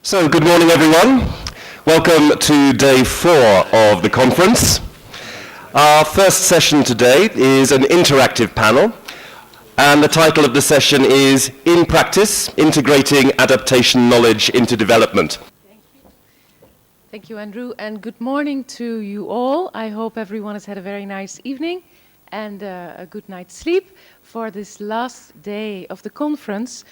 So, good morning everyone. Welcome to day 4 of the conference. Our first session today is an interactive panel, and the title of the session is In Practice, Integrating Adaptation Knowledge into Development. Thank you, Andrew, and good morning to you all. I hope everyone has had a very nice evening and a good night's sleep for this last day of the conference.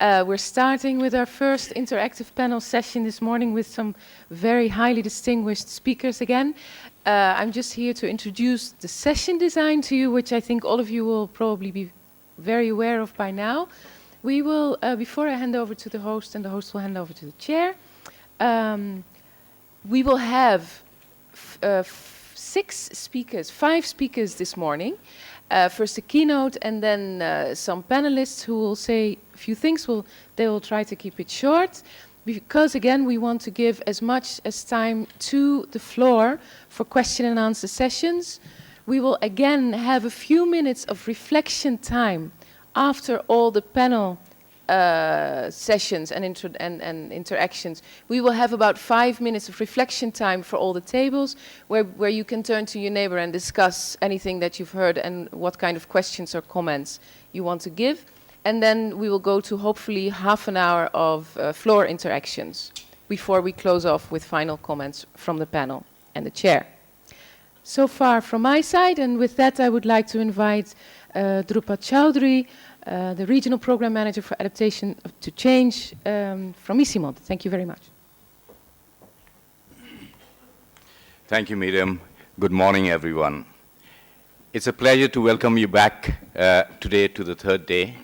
We're starting with our first interactive panel session this morning with some very highly distinguished speakers again. I'm just here to introduce the session design to you, which I think all of you will probably be very aware of by now. We will, before I hand over to the host and the host will hand over to the chair, we will have 5 speakers this morning. First a keynote and then some panelists who will say a few things. They will try to keep it short because, again, we want to give as much as time to the floor for question and answer sessions. We will again have a few minutes of reflection time after all the panel sessions and interactions. We will have about 5 minutes of reflection time for all the tables where you can turn to your neighbor and discuss anything that you've heard and what kind of questions or comments you want to give. And then we will go to hopefully half an hour of floor interactions before we close off with final comments from the panel and the chair. So far from my side, and with that I would like to invite Drupad Chowdhury, the Regional Program Manager for Adaptation to Change from ICIMOD. Thank you very much. Thank you, Miriam. Good morning, everyone. It's a pleasure to welcome you back today to the third day.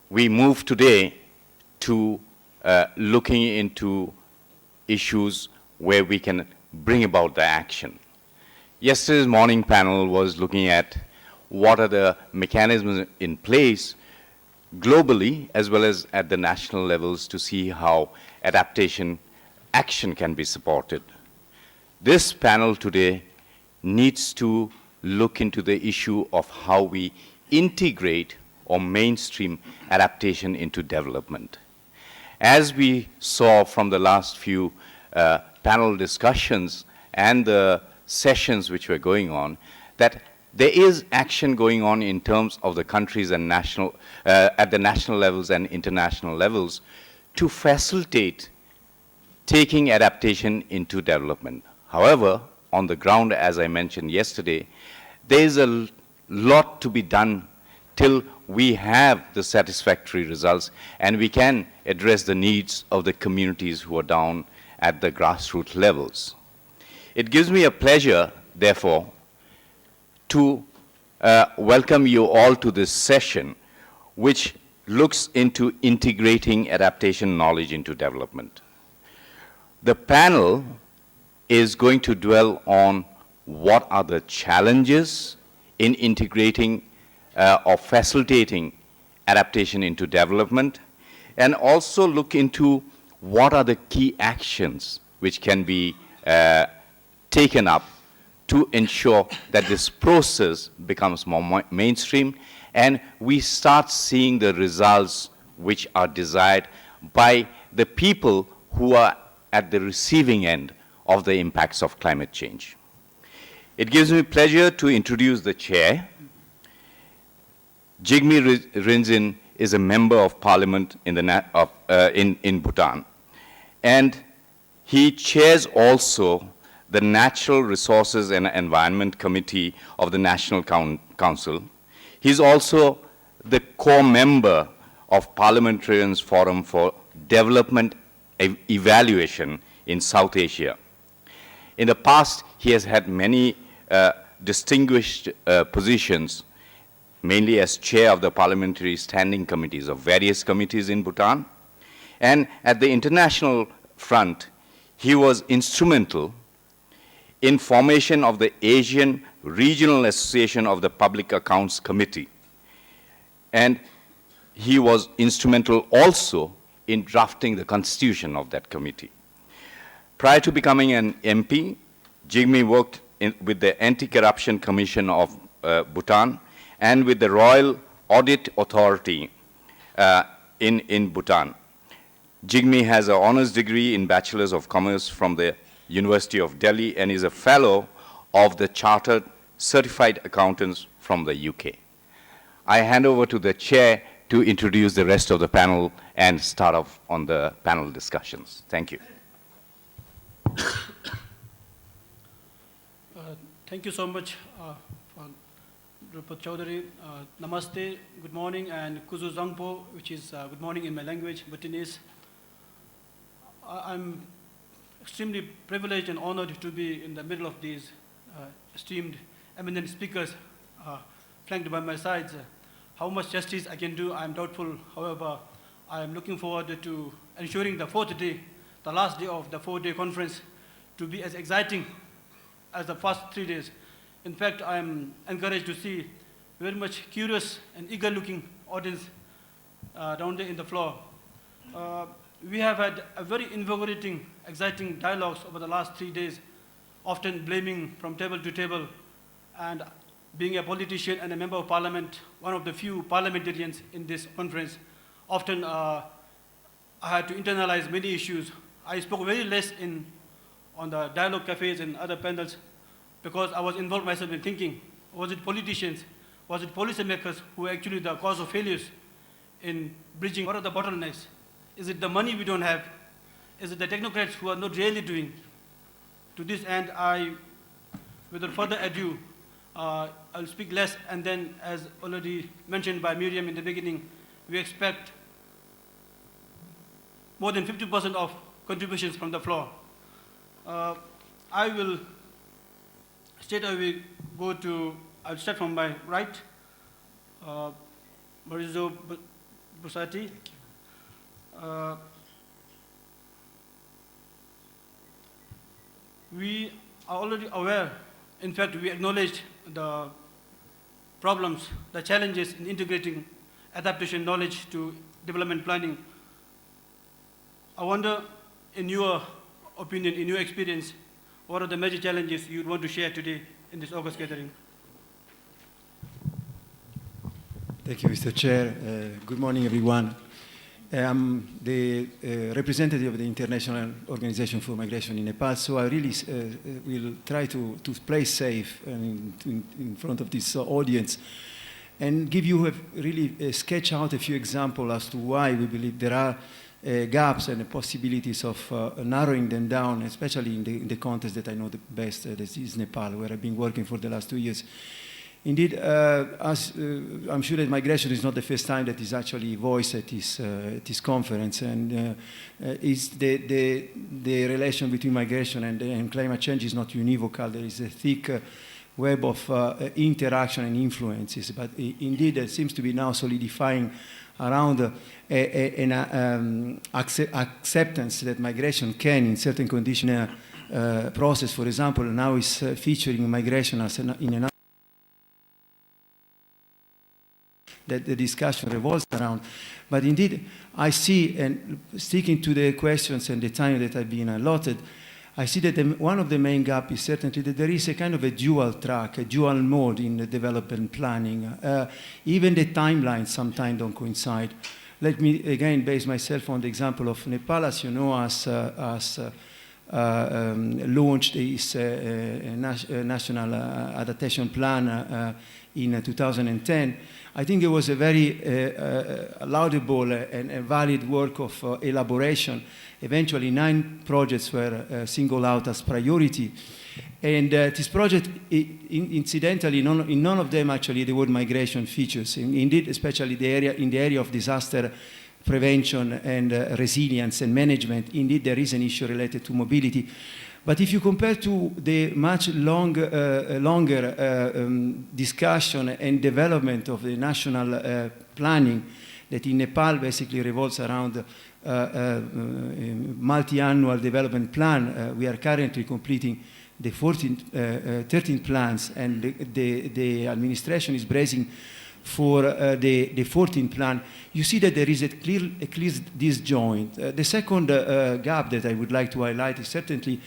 We move today to looking into issues where we can bring about the action. Yesterday's morning panel was looking at what are the mechanisms in place globally as well as at the national levels to see how adaptation action can be supported. This panel today needs to look into the issue of how we integrate or mainstream adaptation into development. As we saw from the last few panel discussions and the sessions which were going on, that there is action going on in terms of the countries and at the national levels and international levels to facilitate taking adaptation into development. However, on the ground, as I mentioned yesterday, there is a lot to be done till we have the satisfactory results and we can address the needs of the communities who are down at the grassroots levels. It gives me a pleasure, therefore, to welcome you all to this session, which looks into integrating adaptation knowledge into development. The panel is going to dwell on what are the challenges in integrating or facilitating adaptation into development, and also look into what are the key actions which can be taken up to ensure that this process becomes more mainstream and we start seeing the results which are desired by the people who are at the receiving end of the impacts of climate change. It gives me pleasure to introduce the chair. Jigme Rinzin is a member of parliament in Bhutan, and he chairs also the Natural Resources and Environment Committee of the National Council. He's also the core member of Parliamentarians Forum for Development Evaluation in South Asia. In the past, he has had many distinguished positions, mainly as chair of the parliamentary standing committees of various committees in Bhutan. And at the international front, he was instrumental in formation of the Asian Regional Association of the Public Accounts Committee. And he was instrumental also in drafting the constitution of that committee. Prior to becoming an MP, Jigme worked with the Anti-Corruption Commission of Bhutan and with the Royal Audit Authority in Bhutan. Jigme has an honors degree in Bachelor's of Commerce from the University of Delhi and is a fellow of the Chartered Certified Accountants from the UK. I hand over to the chair to introduce the rest of the panel and start off on the panel discussions. Thank you. Thank you so much for Drupad Chaudhary. Namaste, good morning, and Kuzu Zangpo, which is good morning in my language, Bhutanese. I'm extremely privileged and honored to be in the middle of these esteemed, eminent speakers flanked by my sides. How much justice I can do, I'm doubtful. However, I am looking forward to ensuring the fourth day, the last day of the four-day conference, to be as exciting as the first 3 days. In fact, I am encouraged to see very much curious and eager-looking audience down there in the floor. We have had a very invigorating, exciting dialogues over the last 3 days, often blaming from table to table, and being a politician and a member of parliament, one of the few parliamentarians in this conference, often I had to internalize many issues. I spoke very less on the dialogue cafes and other panels because I was involved myself in thinking, was it politicians, was it policymakers who are actually the cause of failures in bridging? What are the bottlenecks? Is it the money we don't have? Is it the technocrats who are not really doing? To this end, without further ado, I'll speak less, and then, as already mentioned by Miriam in the beginning, we expect more than 50% of contributions from the floor. I will straight away I'll start from my right, Marizo Busati. We are already aware, in fact, we acknowledged the problems, the challenges in integrating adaptation knowledge to development planning. I wonder, in your opinion, in your experience, what are the major challenges you'd want to share today in this August gathering? Thank you, Mr. Chair. Good morning, everyone. I'm the representative of the International Organization for Migration in Nepal, so I really will try to play safe in front of this audience and give you really sketch out a few examples as to why we believe there are gaps and the possibilities of narrowing them down, especially in the context that I know the best, that is Nepal, where I've been working for the last 2 years. Indeed, I'm sure that migration is not the first time that is actually voiced at this conference, and the relation between migration and climate change is not univocal. There is a thick web of interaction and influences, but indeed it seems to be now solidifying around an acceptance that migration can, in certain conditions, process, for example, now is featuring migration as in an that the discussion revolves around. But indeed, I see, and sticking to the questions and the time that I've been allotted, I see that one of the main gaps is certainly that there is a kind of a dual track, a dual mode in the development planning. Even the timelines sometimes don't coincide. Let me again base myself on the example of Nepal, as you know, has launched its national adaptation plan in 2010. I think it was a very laudable and a valid work of elaboration. Eventually, 9 projects were singled out as priority. And this project, incidentally, in none of them actually the word migration features. Indeed, especially in the area of disaster prevention and resilience and management, indeed there is an issue related to mobility. But if you compare to the much longer discussion and development of the national planning that in Nepal basically revolves around multi-annual development plan, we are currently completing the 13 plans, and the administration is bracing for the 14th plan. You see that there is a clear disjoint. The second gap that I would like to highlight is certainly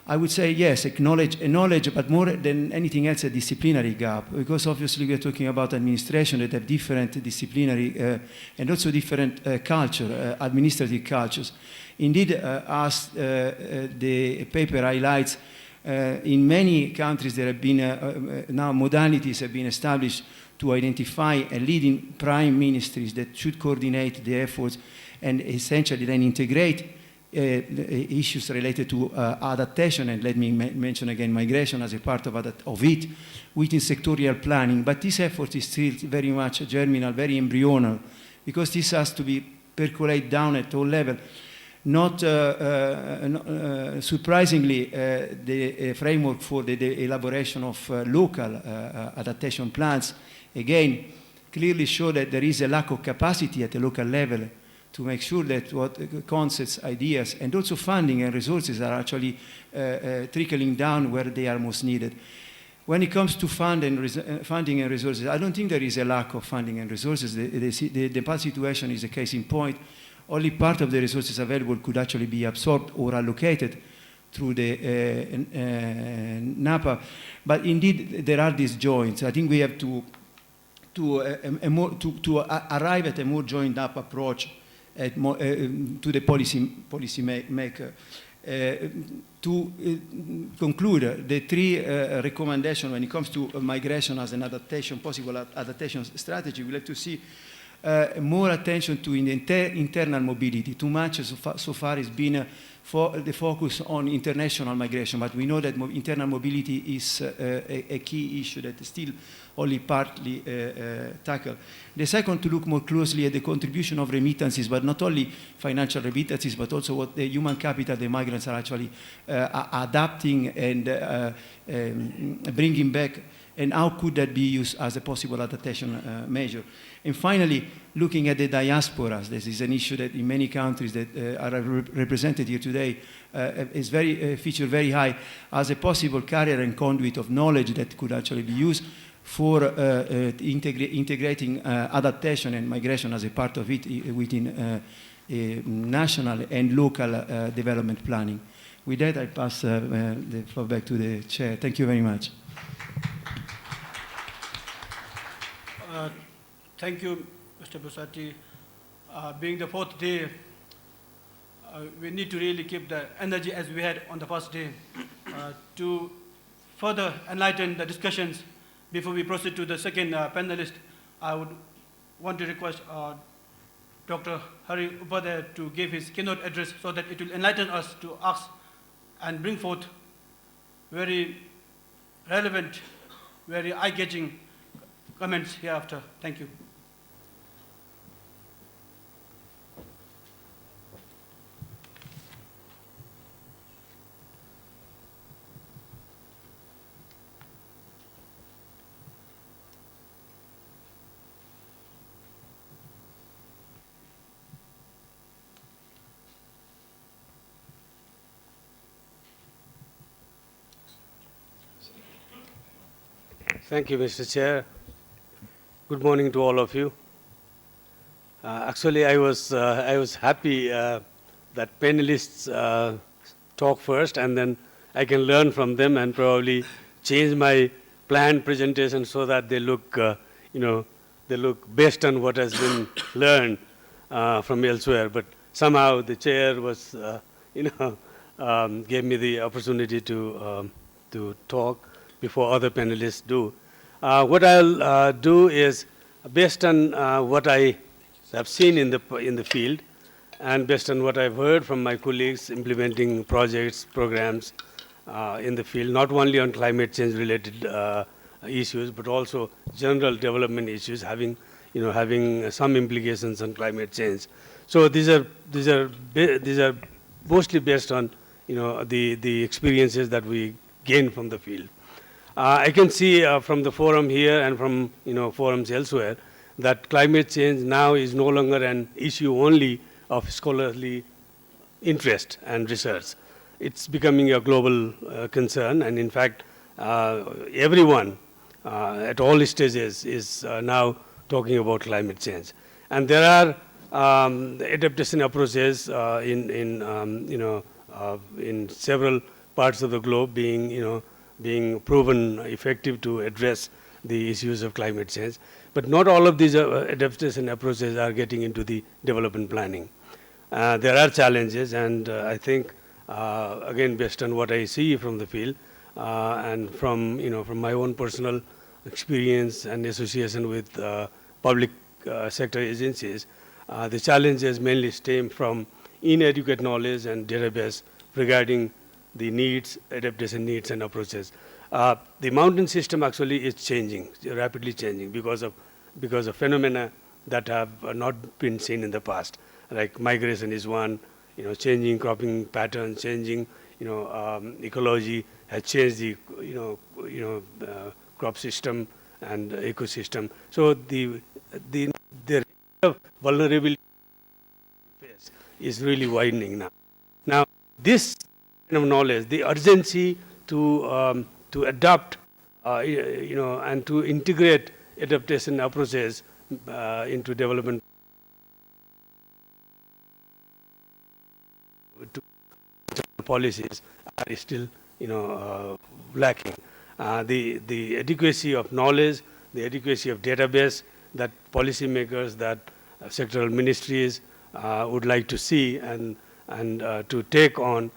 I would say yes, knowledge, but more than anything else, a disciplinary gap, because obviously we are talking about administration that have different disciplinary and also different administrative cultures. Indeed, as the paper highlights, in many countries there have been now modalities have been established to identify leading prime ministries that should coordinate the efforts and essentially then integrate issues related to adaptation, and let me mention again migration as a part of it within sectorial planning. But this effort is still very much germinal, very embryonal, because this has to be percolate down at all levels. Not surprisingly, the framework for the elaboration of local adaptation plans, again, clearly show that there is a lack of capacity at the local level to make sure that what concepts, ideas, and also funding and resources are actually trickling down where they are most needed. When it comes to funding and resources, I don't think there is a lack of funding and resources. The Nepal situation is a case in point. Only part of the resources available could actually be absorbed or allocated through the NAPA. But indeed, there are these joints. I think we have to arrive at a more joined-up approach to the policy maker. To conclude, the three recommendations when it comes to migration as an adaptation, possible adaptation strategy, we'll have to see more attention to internal mobility. Too much so far has been the focus on international migration, but we know that internal mobility is a key issue that is still only partly tackled. The second, to look more closely at the contribution of remittances, but not only financial remittances, but also what the human capital the migrants are actually adapting and bringing back, and how could that be used as a possible adaptation measure. And finally, looking at the diasporas, this is an issue that in many countries that are represented here today is featured very high as a possible carrier and conduit of knowledge that could actually be used for integrating adaptation and migration as a part of it within national and local development planning. With that, I pass the floor back to the chair. Thank you very much. Thank you, Mr. Busati. Being the fourth day, we need to really keep the energy as we had on the first day to further enlighten the discussions. Before we proceed to the second panelist, I would want to request Dr. Hari Upadhyay to give his keynote address so that it will enlighten us to ask and bring forth very relevant, very eye-catching comments hereafter. Thank you. Thank you, Mr. Chair. Good morning to all of you. Actually, I was happy that panelists talk first, and then I can learn from them and probably change my planned presentation so that they look, they look based on what has been learned from elsewhere. But somehow the chair was, gave me the opportunity to talk before other panelists do. What I'll do is, based on what I have seen in the field, and based on what I've heard from my colleagues implementing projects, programs in the field, not only on climate change related issues, but also general development issues having some implications on climate change. So these are mostly based on the experiences that we gain from the field. I can see from the forum here and from forums elsewhere that climate change now is no longer an issue only of scholarly interest and research. It's becoming a global concern, and in fact, everyone at all stages is now talking about climate change. And there are adaptation approaches in several parts of the globe being proven effective to address the issues of climate change. But not all of these adaptation approaches are getting into the development planning. There are challenges, and I think, again, based on what I see from the field, and from my own personal experience and association with public sector agencies, the challenges mainly stem from inadequate knowledge and database regarding the needs, adaptation needs and approaches. The mountain system actually is changing, rapidly changing because of phenomena that have not been seen in the past. Like migration is one, changing cropping patterns, changing, ecology has changed the, crop system and ecosystem. So the rate of vulnerability is really widening now. Now, this kind of knowledge, the urgency to adopt, and to integrate adaptation approaches into development policies are still, lacking. The adequacy of knowledge, the adequacy of database that policymakers, that sectoral ministries would like to see and to take on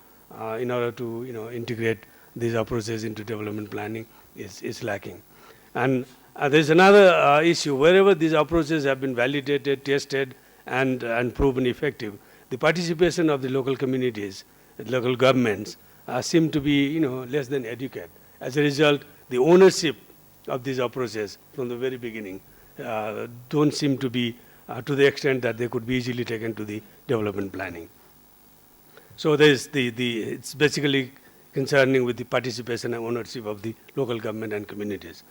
in order to integrate these approaches into development planning is lacking. And there's another issue. Wherever these approaches have been validated, tested, and proven effective, the participation of the local communities, local governments seem to be less than adequate. As a result, the ownership of these approaches from the very beginning don't seem to be to the extent that they could be easily taken to the development planning. So there's it's basically concerning with the participation and ownership of the local government and communities.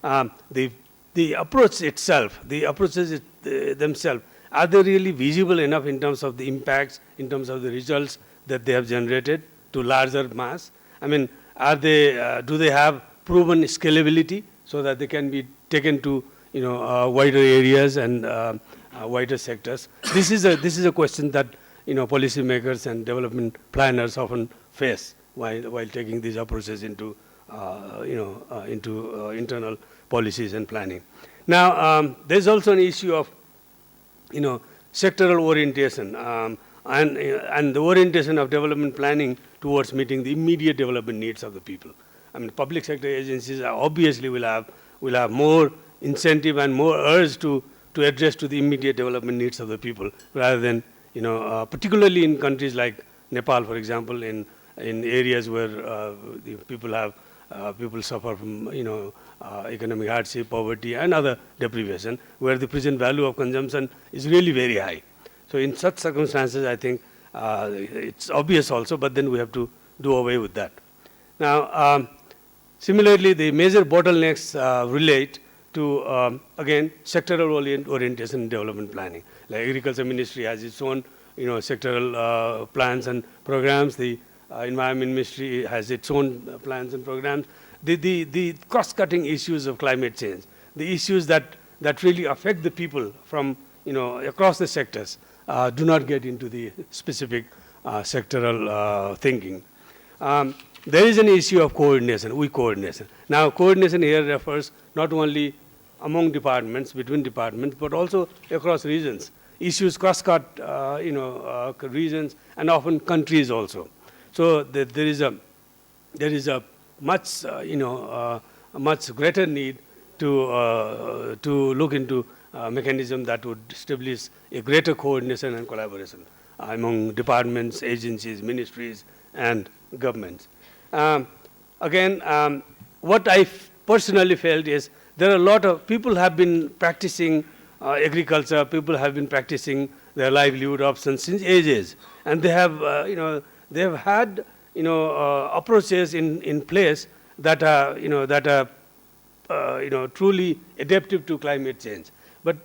The approach itself, the approaches themselves, are they really visible enough in terms of the impacts, in terms of the results that they have generated to larger mass? I mean, are they, do they have proven scalability so that they can be taken to wider areas and wider sectors? This is a question that policymakers and development planners often face while taking these approaches into internal policies and planning. Now, there's also an issue of sectoral orientation and the orientation of development planning towards meeting the immediate development needs of the people. I mean, public sector agencies obviously will have more incentive and more urge to address to the immediate development needs of the people, rather than particularly in countries like Nepal, for example, in areas where the people suffer from economic hardship, poverty, and other deprivation, where the present value of consumption is really very high. So in such circumstances, I think it's obvious also, but then we have to do away with that. Now, similarly, the major bottlenecks relate to, again, sectoral orientation in development planning. Like Agriculture Ministry has its own, sectoral plans and programs. The Environment Ministry has its own plans and programs. The cross-cutting issues of climate change, the issues that really affect the people from, across the sectors, do not get into the specific sectoral thinking. There is an issue of coordination, weak coordination. Now, coordination here refers not only among departments, between departments, but also across regions. Issues cross-cut, regions and often countries also. So there is a much, a much greater need to look into a mechanism that would establish a greater coordination and collaboration among departments, agencies, ministries, and governments. Again, what I personally felt is there are a lot of people have been practicing agriculture, people have been practicing their livelihood options since ages, and they have, they have had, approaches in place that are, truly adaptive to climate change. But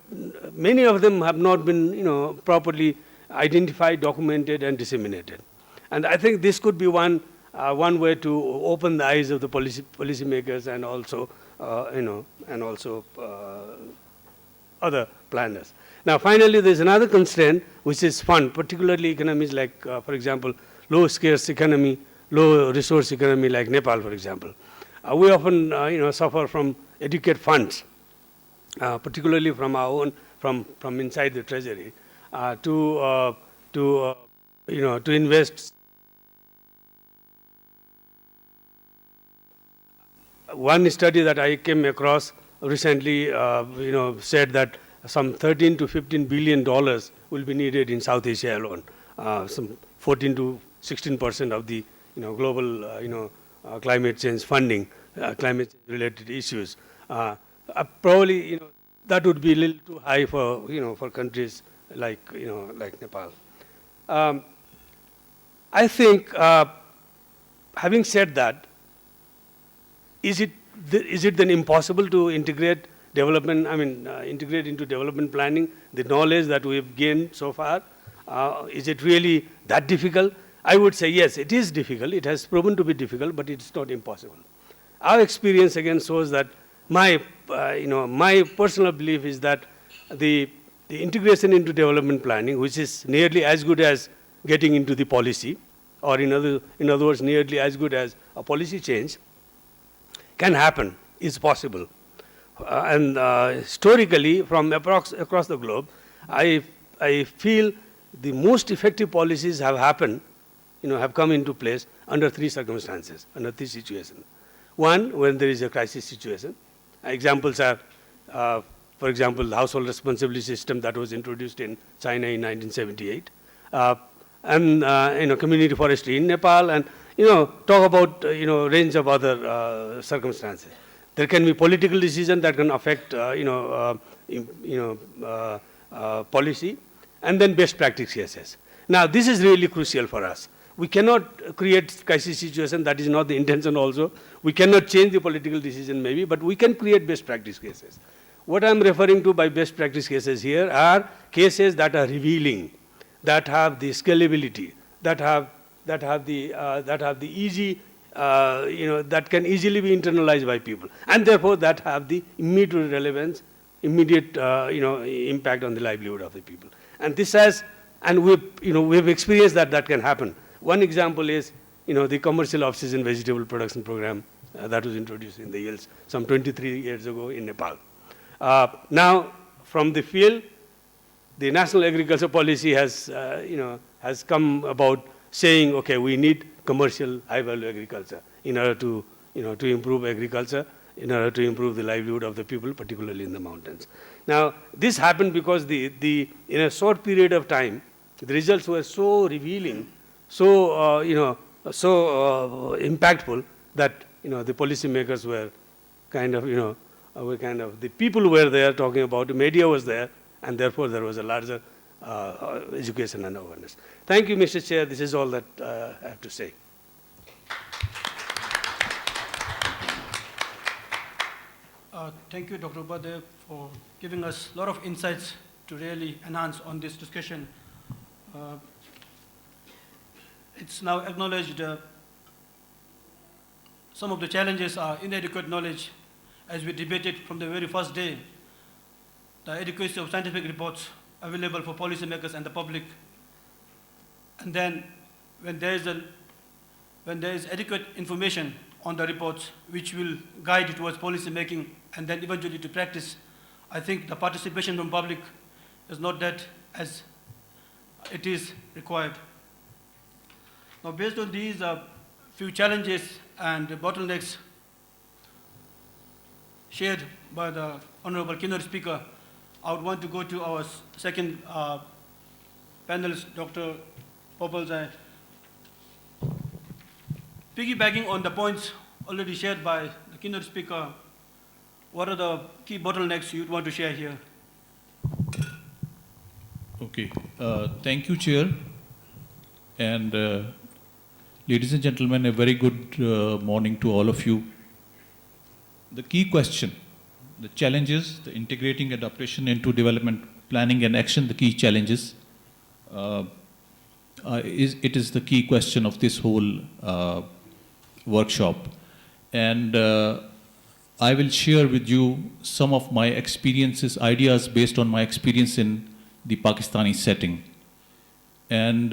many of them have not been, properly identified, documented, and disseminated. And I think this could be one way to open the eyes of the policymakers and also, other planners. Now, finally, there's another constraint, which is fund, particularly economies like, for example, low scarce economy low resource economy like Nepal, for example. We often suffer from adequate funds, particularly from our own, from inside the treasury, to invest. One study that I came across recently, said that some 13 to 15 billion dollars will be needed in South Asia alone. Some 14 to 16% of the global climate change funding, climate change related issues. Probably that would be a little too high for for countries like like Nepal. I think, having said that, is it then impossible to integrate development? Integrate into development planning the knowledge that we have gained so far? Is it really that difficult? I would say yes, it is difficult. It has proven to be difficult, but it's not impossible. Our experience again shows that my personal belief is that the integration into development planning, which is nearly as good as getting into the policy, or in other words, nearly as good as a policy change, can happen, is possible. And historically, from across the globe, I feel the most effective policies have happened, have come into place under three circumstances, under three situations. One, when there is a crisis situation. Examples are, for example, the household responsibility system that was introduced in China in 1978, and community forestry in Nepal, and talk about range of other circumstances. There can be political decision that can affect policy, and then best practice cases. Now, this is really crucial for us. We cannot create crisis situation. That is not the intention also. We cannot change the political decision maybe, but we can create best practice cases. What I'm referring to by best practice cases here are cases that are revealing, that have the scalability, that have the easy, that can easily be internalized by people, and therefore that have the immediate relevance, immediate impact on the livelihood of the people. And this has, and we've experienced that can happen. One example is the commercial off-season vegetable production program that was introduced in the hills some 23 years ago in Nepal. Now, from the field, the national agriculture policy has come about saying, okay, we need commercial high-value agriculture in order to improve agriculture, in order to improve the livelihood of the people, particularly in the mountains. Now, this happened because in a short period of time, the results were so revealing, so impactful that the policymakers were the people who were there talking about, the media was there, and therefore there was a larger education and awareness. Thank you, Mr. Chair. This is all that I have to say. Thank you, Dr. Upadhyay, for giving us a lot of insights to really enhance on this discussion. It's now acknowledged some of the challenges are inadequate knowledge, as we debated from the very first day, the adequacy of scientific reports available for policymakers and the public. And then when there is adequate information on the reports which will guide towards policy making and then eventually to practice, I think the participation from public is not that as it is required. Now, based on these few challenges and bottlenecks shared by the Honorable keynote speaker, I would want to go to our second panelist, Dr. Popolzai. Piggybacking on the points already shared by the keynote speaker, what are the key bottlenecks you'd want to share here? Okay, thank you, Chair. And ladies and gentlemen, a very good morning to all of you. The key question, the challenges, the integrating adaptation into development planning and action, the key challenges, it is the key question of this whole workshop. And I will share with you some of my experiences, ideas based on my experience in the Pakistani setting. And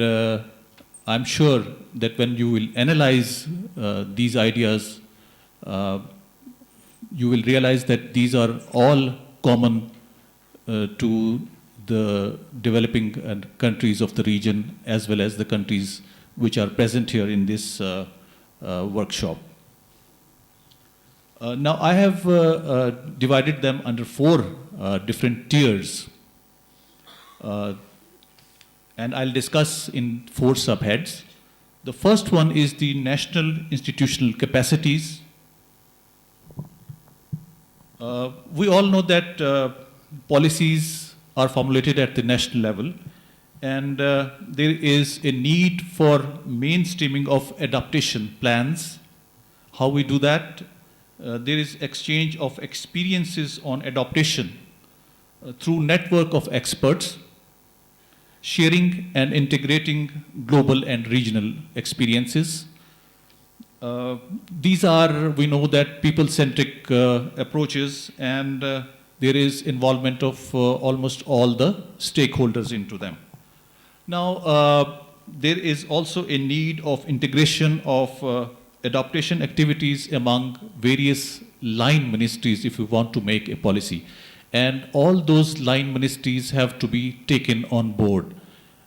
I'm sure that when you will analyze these ideas, you will realize that these are all common to the developing countries of the region as well as the countries which are present here in this workshop. Now I have divided them under 4 different tiers, and I'll discuss in 4 subheads. The first one is the national institutional capacities. We all know that policies are formulated at the national level, and there is a need for mainstreaming of adaptation plans. How we do that? There is exchange of experiences on adaptation through network of experts, sharing and integrating global and regional experiences. These are, we know that, people-centric approaches, and there is involvement of almost all the stakeholders into them. Now, there is also a need of integration of adaptation activities among various line ministries if we want to make a policy. And all those line ministries have to be taken on board.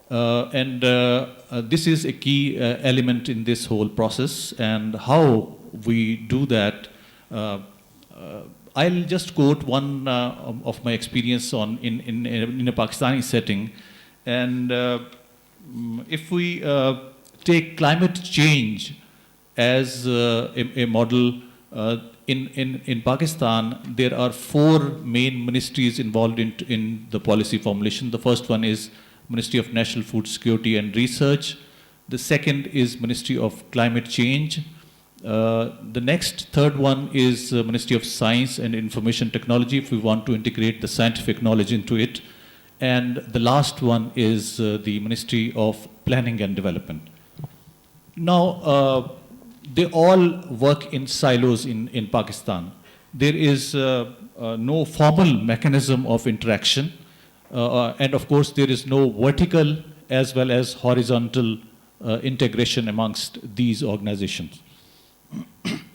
This is a key element in this whole process, and how we do that. I'll just quote one of my experience in a Pakistani setting. And if we take climate change as a model, in Pakistan, there are 4 main ministries involved in the policy formulation. The first one is Ministry of National Food Security and Research. The second is Ministry of Climate Change. The next, third one is Ministry of Science and Information Technology, if we want to integrate the scientific knowledge into it. And the last one is the Ministry of Planning and Development. Now, they all work in silos in Pakistan. There is no formal mechanism of interaction. And of course, there is no vertical as well as horizontal integration amongst these organizations.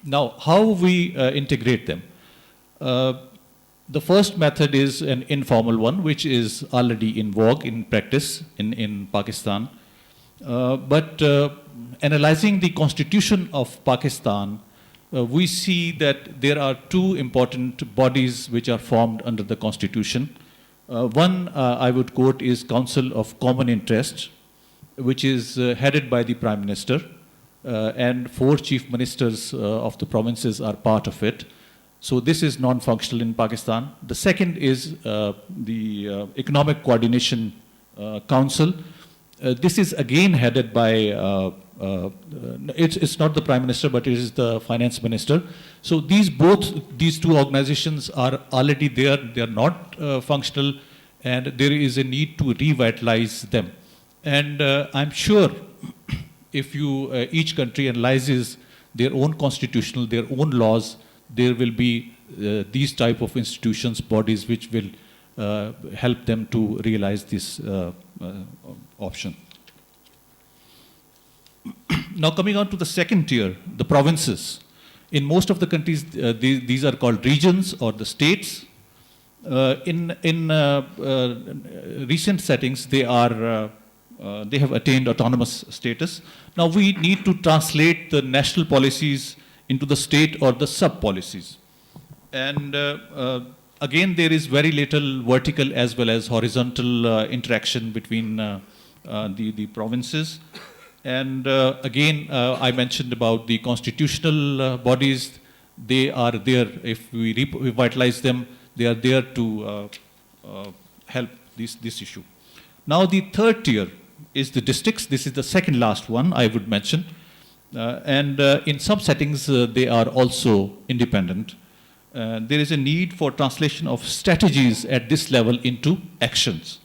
Now, how we integrate them? The first method is an informal one, which is already in vogue in practice in Pakistan. But analyzing the constitution of Pakistan, we see that there are 2 important bodies which are formed under the constitution. One I would quote is Council of Common Interest, which is headed by the Prime Minister, and 4 chief ministers of the provinces are part of it. So this is non-functional in Pakistan. The second is the Economic Coordination Council. This is again headed by, it's not the Prime Minister, but it is the Finance Minister. So these 2 organizations are already there. They are not functional, and there is a need to revitalize them. And I'm sure if each country analyzes their own constitutional, their own laws, there will be these type of institutions, bodies, which will help them to realize this option. Now, coming on to the second tier, the provinces. In most of the countries, these are called regions or the states. In recent settings, they have attained autonomous status. Now, we need to translate the national policies into the state or the sub-policies. And again, there is very little vertical as well as horizontal interaction between the provinces. And again, I mentioned about the constitutional bodies. They are there, if we revitalize them, they are there to help this issue. Now, the third tier is the districts. This is the second last one I would mention. And in some settings, they are also independent. There is a need for translation of strategies at this level into actions.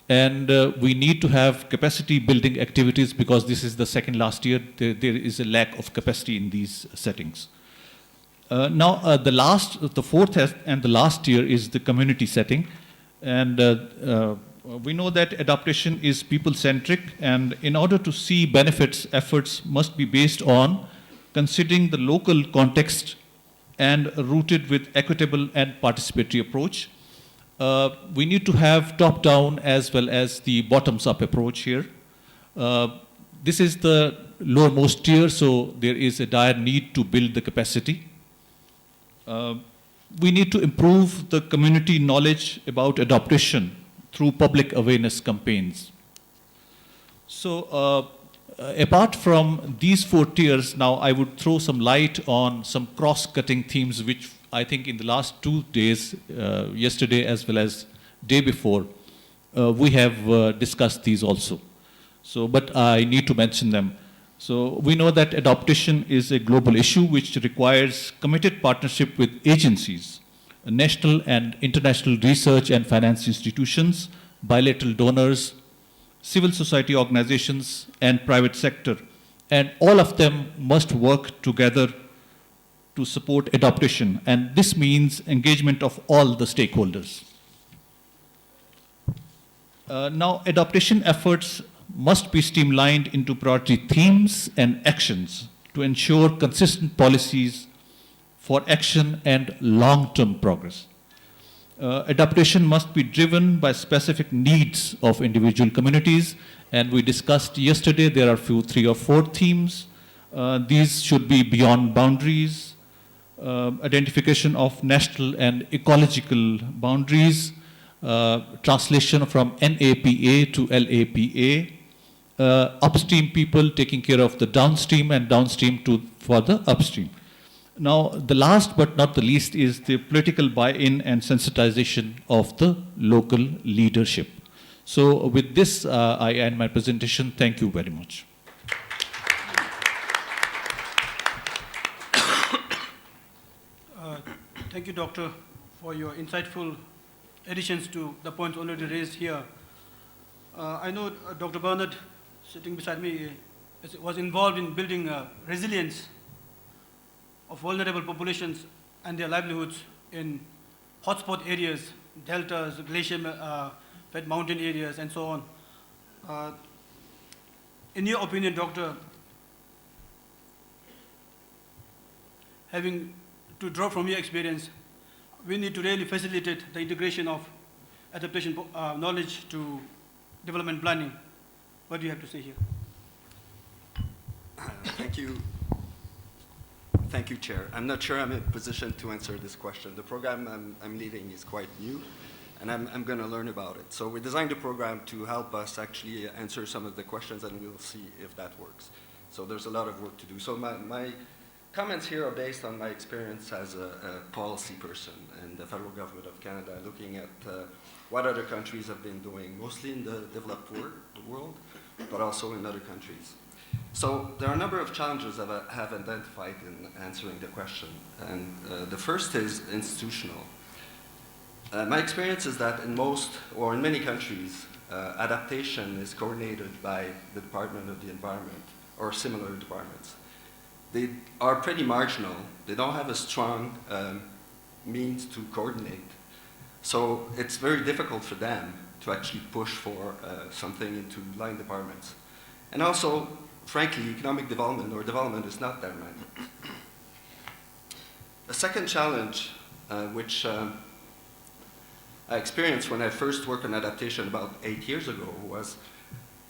And we need to have capacity building activities, because this is the second last year. There is a lack of capacity in these settings. Now, the fourth and the last tier is the community setting. And we know that adaptation is people-centric, and in order to see benefits, efforts must be based on considering the local context and rooted with equitable and participatory approach. We need to have top-down as well as the bottoms-up approach here. This is the lowermost tier, so there is a dire need to build the capacity. We need to improve the community knowledge about adaptation through public awareness campaigns. So apart from these 4 tiers, now I would throw some light on some cross-cutting themes which I think in the last 2 days, yesterday as well as day before, we have discussed these also. So, but I need to mention them. So we know that adaptation is a global issue which requires committed partnership with agencies, national and international research and finance institutions, bilateral donors, civil society organizations, and private sector. And all of them must work together to support adaptation. And this means engagement of all the stakeholders. Now, adaptation efforts must be streamlined into priority themes and actions to ensure consistent policies for action and long-term progress. Adaptation must be driven by specific needs of individual communities, and we discussed yesterday there are 3 or 4 themes. These should be beyond boundaries, identification of national and ecological boundaries, translation from NAPA to LAPA, upstream people taking care of the downstream and downstream for the upstream. Now, the last but not the least is the political buy-in and sensitization of the local leadership. So with this, I end my presentation. Thank you very much. Thank you, Doctor, for your insightful additions to the points already raised here. I know Dr. Bernard, sitting beside me, was involved in building resilience of vulnerable populations and their livelihoods in hotspot areas, deltas, glacier-fed mountain areas, and so on. In your opinion, Doctor, having to draw from your experience, we need to really facilitate the integration of adaptation knowledge to development planning. What do you have to say here? Thank you. Thank you, Chair. I'm not sure I'm in a position to answer this question. The program I'm leading is quite new, and I'm going to learn about it. So we designed the program to help us actually answer some of the questions, and we'll see if that works. So there's a lot of work to do. So my comments here are based on my experience as a policy person in the federal government of Canada, looking at what other countries have been doing, mostly in the developed world, but also in other countries. So there are a number of challenges that I have identified in answering the question. And the first is institutional. My experience is that in most, or in many countries, adaptation is coordinated by the Department of the Environment or similar departments. They are pretty marginal. They don't have a strong means to coordinate. So it's very difficult for them to actually push for something into line departments. And also, frankly, economic development or development is not their mandate. A second challenge, which I experienced when I first worked on adaptation about 8 years ago, was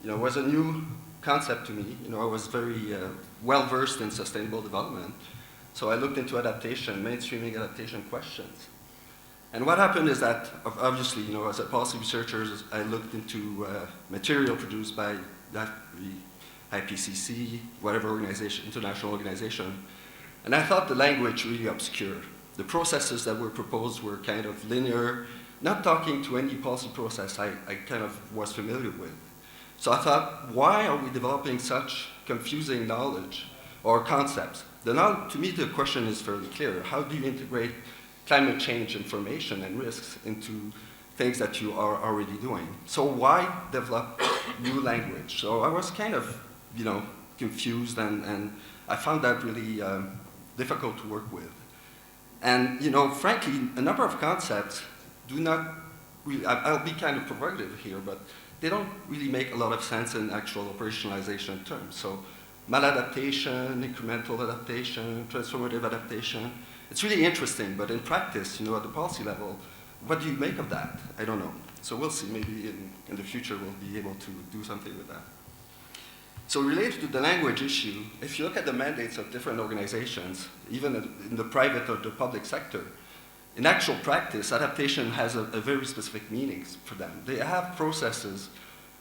a new concept to me. I was very well versed in sustainable development, so I looked into adaptation, mainstreaming adaptation questions. And what happened is that, obviously, as a policy researcher, I looked into material produced by the IPCC, whatever organization, international organization, and I thought the language really obscure. The processes that were proposed were kind of linear, not talking to any policy process I kind of was familiar with. So I thought, why are we developing such confusing knowledge or concepts? To me, the question is fairly clear. How do you integrate climate change information and risks into things that you are already doing? So why develop new language? So I was kind of, confused, and I found that really difficult to work with. And, frankly, a number of concepts do not really, I'll be kind of provocative here, but they don't really make a lot of sense in actual operationalization terms. So maladaptation, incremental adaptation, transformative adaptation, it's really interesting, but in practice, at the policy level, what do you make of that? I don't know. So we'll see, maybe in the future we'll be able to do something with that. So related to the language issue, if you look at the mandates of different organizations, even in the private or the public sector, in actual practice, adaptation has a very specific meaning for them. They have processes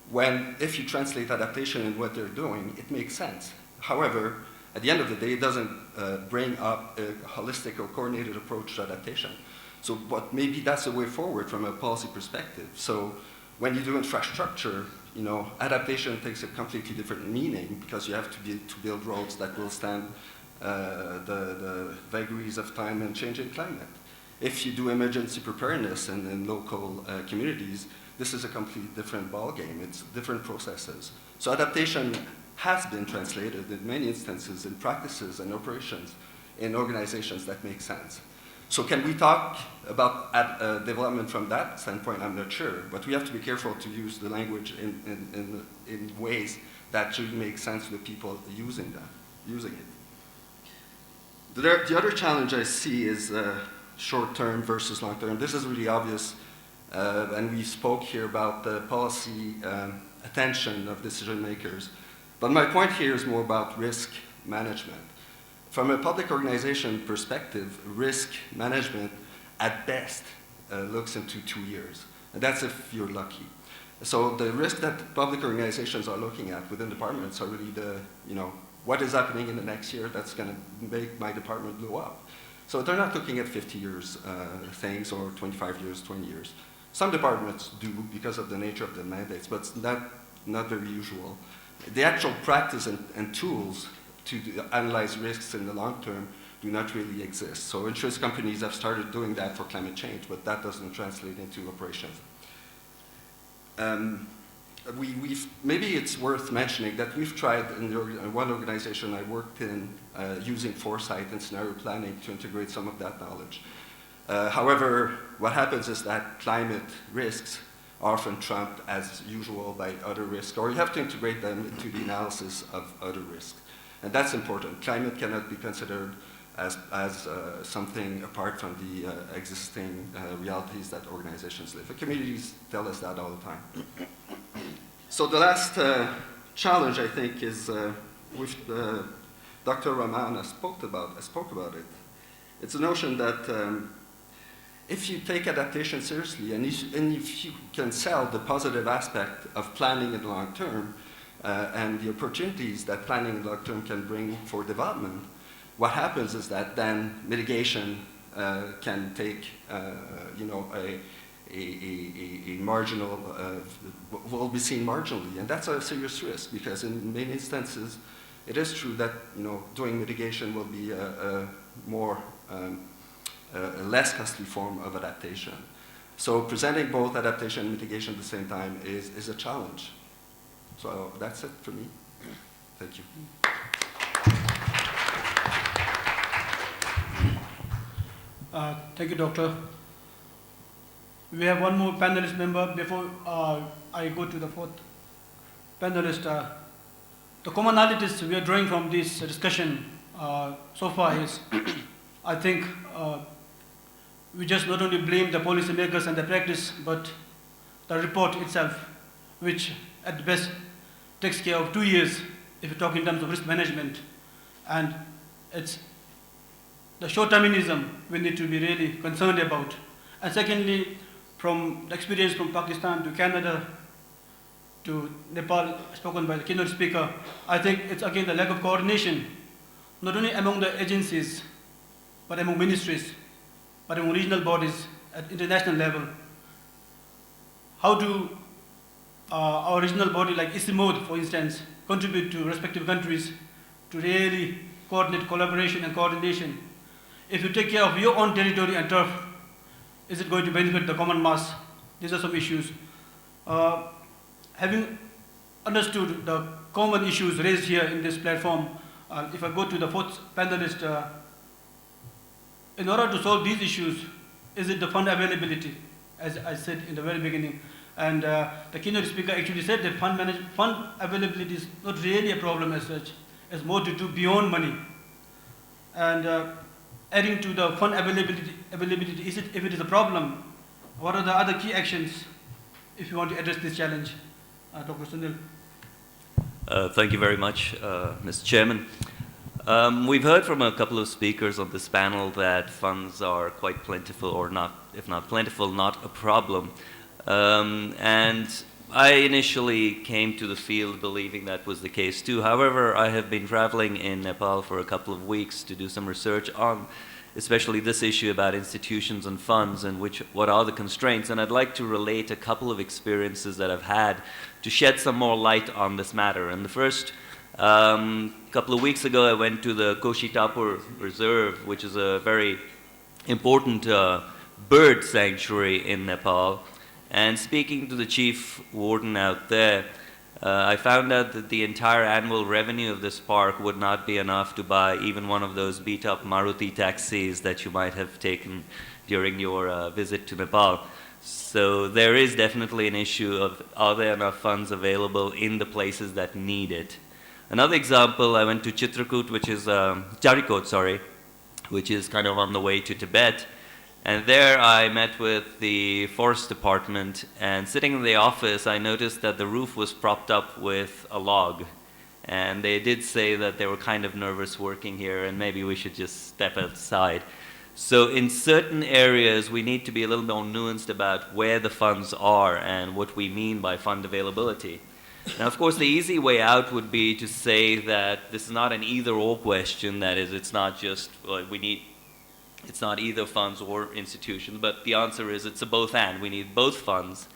when, if you translate adaptation in what they're doing, it makes sense. However, at the end of the day, it doesn't bring up a holistic or coordinated approach to adaptation. So, but maybe that's a way forward from a policy perspective. So when you do infrastructure, adaptation takes a completely different meaning because you have to build roads that will stand the vagaries of time and changing climate. If you do emergency preparedness in local communities, this is a completely different ballgame. It's different processes. So adaptation has been translated in many instances in practices and operations in organizations that make sense. So can we talk about development from that standpoint? I'm not sure, but we have to be careful to use the language in ways that should make sense to the people using it. The other challenge I see is short-term versus long-term. This is really obvious, and we spoke here about the policy attention of decision makers. But my point here is more about risk management. From a public organization perspective, risk management at best looks into 2 years. And that's if you're lucky. So the risk that public organizations are looking at within departments are really what is happening in the next year that's going to make my department blow up. So they're not looking at 50 years things or 25 years, 20 years. Some departments do because of the nature of the mandates, but it's not very usual. The actual practice and tools to analyze risks in the long term do not really exist. So insurance companies have started doing that for climate change, but that doesn't translate into operations. Maybe it's worth mentioning that we've tried in one organization I worked in using foresight and scenario planning to integrate some of that knowledge. However, what happens is that climate risks are often trumped as usual by other risks, or you have to integrate them into the analysis of other risks. And that's important. Climate cannot be considered as something apart from the existing realities that organizations live. The communities tell us that all the time. So the last challenge, I think, is with Dr. Ramana spoke about it. It's a notion that if you take adaptation seriously and if you can sell the positive aspect of planning in the long term and the opportunities that planning in the long term can bring for development, what happens is that then mitigation can take a marginal, will be seen marginally, and that's a serious risk because in many instances it is true that doing mitigation will be a less costly form of adaptation. So presenting both adaptation and mitigation at the same time is a challenge. So that's it for me. Thank you. Thank you, Doctor. We have one more panelist member before I go to the fourth panelist. The commonalities we are drawing from this discussion so far is, I think, we just not only blame the policymakers and the practice, but the report itself, which at best takes care of 2 years if you talk in terms of risk management. And it's the short-termism we need to be really concerned about. And secondly, from the experience from Pakistan to Canada to Nepal, spoken by the keynote speaker, I think it's again the lack of coordination, not only among the agencies, but among ministries, but among regional bodies at international level. How do our regional body like ICIMOD, for instance, contribute to respective countries to really coordinate collaboration and coordination? If you take care of your own territory and turf, is it going to benefit the common mass? These are some issues. Having understood the common issues raised here in this platform, if I go to the fourth panelist, in order to solve these issues, is it the fund availability? as I said in the very beginning. And the keynote speaker actually said that fund availability is not really a problem as such. It's more to do beyond money. And adding to the fund availability, if it is a problem, what are the other key actions if you want to address this challenge? Dr. Sunil. Thank you very much, Mr. Chairman. We've heard from a couple of speakers on this panel that funds are quite plentiful, or not, if not plentiful, not a problem. And I initially came to the field believing that was the case too. However, I have been traveling in Nepal for a couple of weeks to do some research on especially this issue about institutions and funds and what are the constraints. And I'd like to relate a couple of experiences that I've had to shed some more light on this matter. And the first, couple of weeks ago, I went to the Koshi-Tapur Reserve, which is a very important bird sanctuary in Nepal. And speaking to the chief warden out there, I found out that the entire annual revenue of this park would not be enough to buy even one of those beat-up Maruti taxis that you might have taken during your visit to Nepal. So there is definitely an issue of, are there enough funds available in the places that need it? Another example, I went to Chitrakoot, which is, Charikot, sorry, which is kind of on the way to Tibet. And there I met with the forest department, and sitting in the office, I noticed that the roof was propped up with a log. And they did say that they were kind of nervous working here, and maybe we should just step aside. So in certain areas, we need to be a little more nuanced about where the funds are and what we mean by fund availability. Now, of course, the easy way out would be to say that this is not an either-or question. That is, it's not just, well, it's not either funds or institutions, but the answer is it's a both and. We need both funds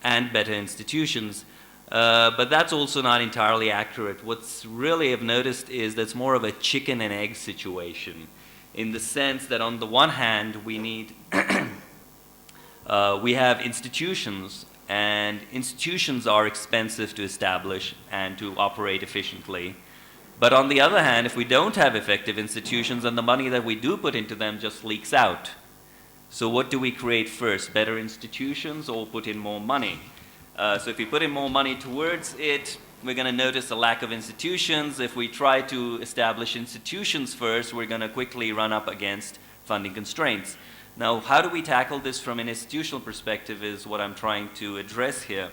and better institutions. But that's also not entirely accurate. What's really I've noticed is that's more of a chicken and egg situation, in the sense that on the one hand, we need, we have institutions, and institutions are expensive to establish and to operate efficiently. But on the other hand, if we don't have effective institutions, then the money that we do put into them just leaks out. So what do we create first, better institutions or put in more money? So if we put in more money towards it, we're going to notice a lack of institutions. If we try to establish institutions first, we're going to quickly run up against funding constraints. Now, how do we tackle this from an institutional perspective is what I'm trying to address here.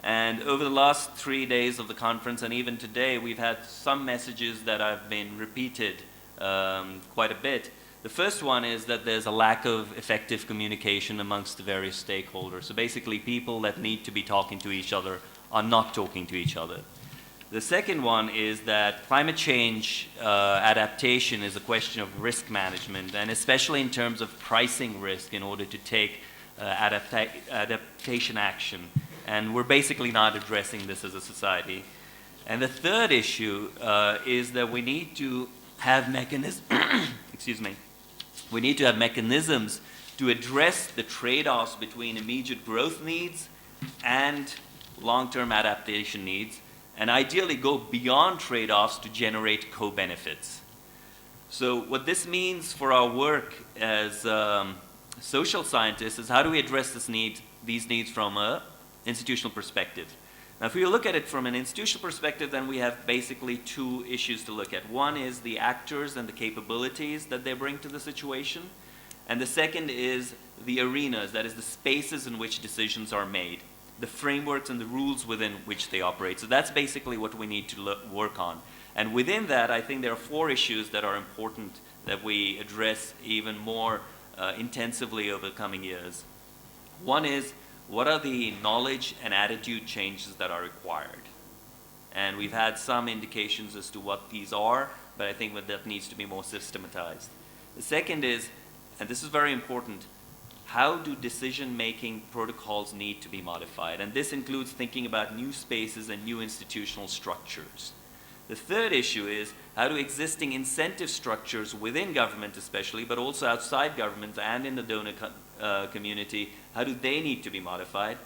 And over the last 3 days of the conference, and even today, we've had some messages that have been repeated quite a bit. The first one is that there's a lack of effective communication amongst the various stakeholders. So basically, people that need to be talking to each other are not talking to each other. The second one is that climate change adaptation is a question of risk management, and especially in terms of pricing risk in order to take adaptation action. And we're basically not addressing this as a society. And the third issue is that we need to have mechanisms, excuse me, we need to have mechanisms to address the trade-offs between immediate growth needs and long-term adaptation needs, and ideally go beyond trade-offs to generate co-benefits. So what this means for our work as social scientists is how do we address these needs from an institutional perspective. Now, if we look at it from an institutional perspective, then we have basically two issues to look at. One is the actors and the capabilities that they bring to the situation, and the second is the arenas, that is the spaces in which decisions are made, the frameworks and the rules within which they operate. So that's basically what we need to work on. And within that, I think there are four issues that are important that we address even more intensively over the coming years. One is, what are the knowledge and attitude changes that are required? And we've had some indications as to what these are, but I think that needs to be more systematized. The second is, and this is very important, how do decision-making protocols need to be modified? And this includes thinking about new spaces and new institutional structures. The third issue is, how do existing incentive structures within government especially, but also outside government and in the donor community, how do they need to be modified?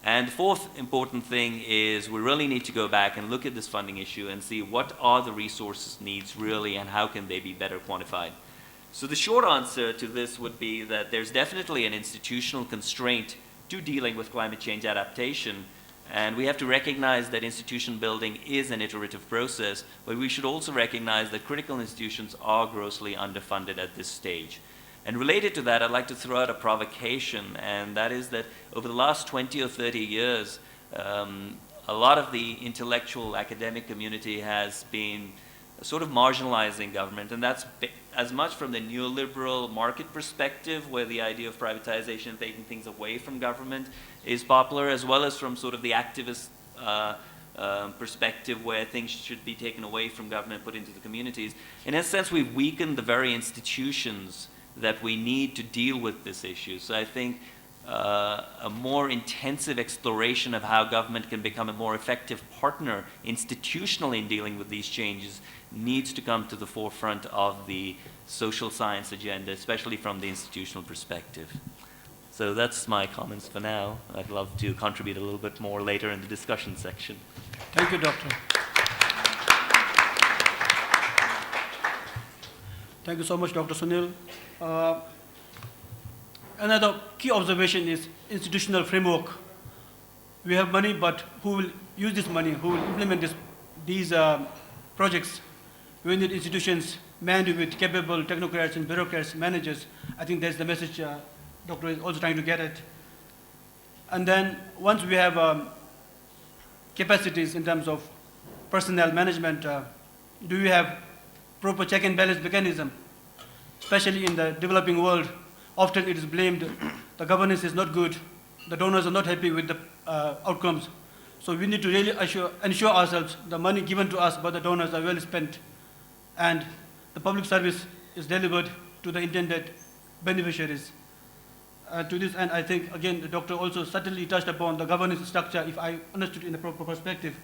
And the fourth important thing is we really need to go back and look at this funding issue and see what are the resources needs really and how can they be better quantified. So the short answer to this would be that there's definitely an institutional constraint to dealing with climate change adaptation, and we have to recognize that institution building is an iterative process, but we should also recognize that critical institutions are grossly underfunded at this stage. And related to that, I'd like to throw out a provocation, and that is that over the last 20 or 30 years, a lot of the intellectual academic community has been sort of marginalizing government, and that's as much from the neoliberal market perspective, where the idea of privatization, taking things away from government, is popular, as well as from sort of the activist perspective, where things should be taken away from government, put into the communities. In a sense, we've weakened the very institutions that we need to deal with this issue. So I think a more intensive exploration of how government can become a more effective partner institutionally in dealing with these changes needs to come to the forefront of the social science agenda, especially from the institutional perspective. So that's my comments for now. I'd love to contribute a little bit more later in the discussion section. Thank you, Doctor. Thank you so much, Dr. Sunil. Another key observation is institutional framework. We have money, but who will use this money? Who will implement these projects? We need institutions manned with capable technocrats and bureaucrats, managers. I think that's the message Doctor is also trying to get at. And then once we have capacities in terms of personnel management, do we have proper check and balance mechanism? Especially in the developing world, often it is blamed the governance is not good, the donors are not happy with the outcomes. So we need to really ensure ourselves the money given to us by the donors are well spent, and the public service is delivered to the intended beneficiaries. To this end, I think, again, the doctor also subtly touched upon the governance structure, if I understood in the proper perspective.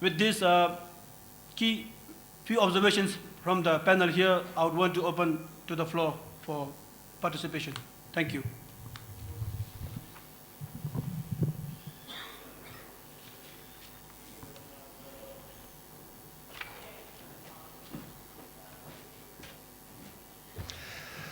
With this few observations from the panel here, I would want to open to the floor for participation. Thank you.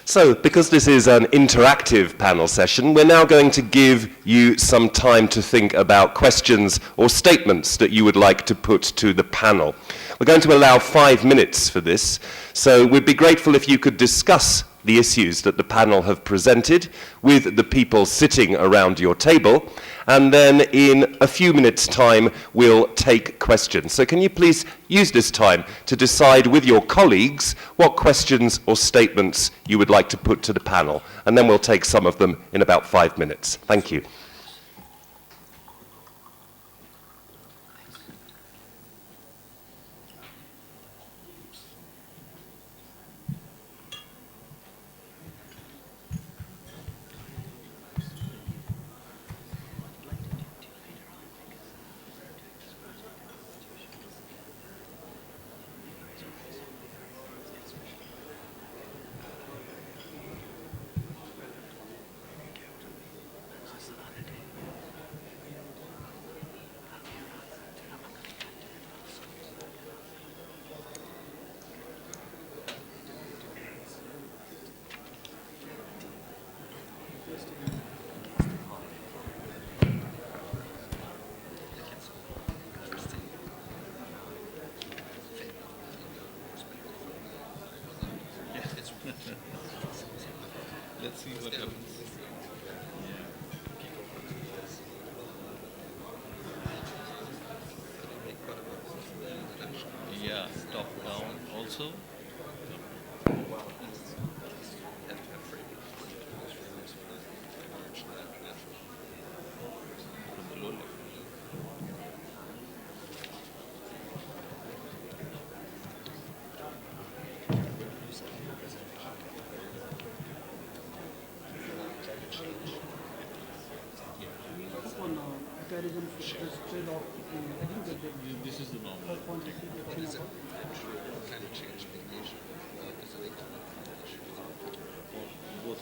So, because this is an interactive panel session, we're now going to give you some time to think about questions or statements that you would like to put to the panel. We're going to allow 5 minutes for this, so we'd be grateful if you could discuss the issues that the panel have presented with the people sitting around your table, and then in a few minutes' time we'll take questions. So can you please use this time to decide with your colleagues what questions or statements you would like to put to the panel, and then we'll take some of them in about 5 minutes. Thank you. Let's see what happens. Yeah, top down also. From below left. This is the normal. Both.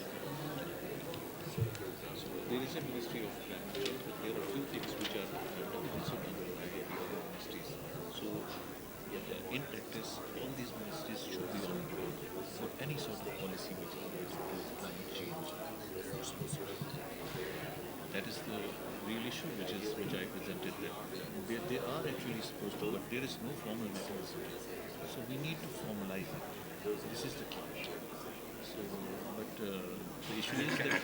So there is a Ministry of Climate, but there are few things which are also done by the other ministries. So yeah, in practice, all these ministries should be on board. for any sort of policy which relates to climate change. That is the real issue which I presented, that they are actually supposed to, but there is no formal mechanism. So we need to formalize it. This is the key. So, but the issue is that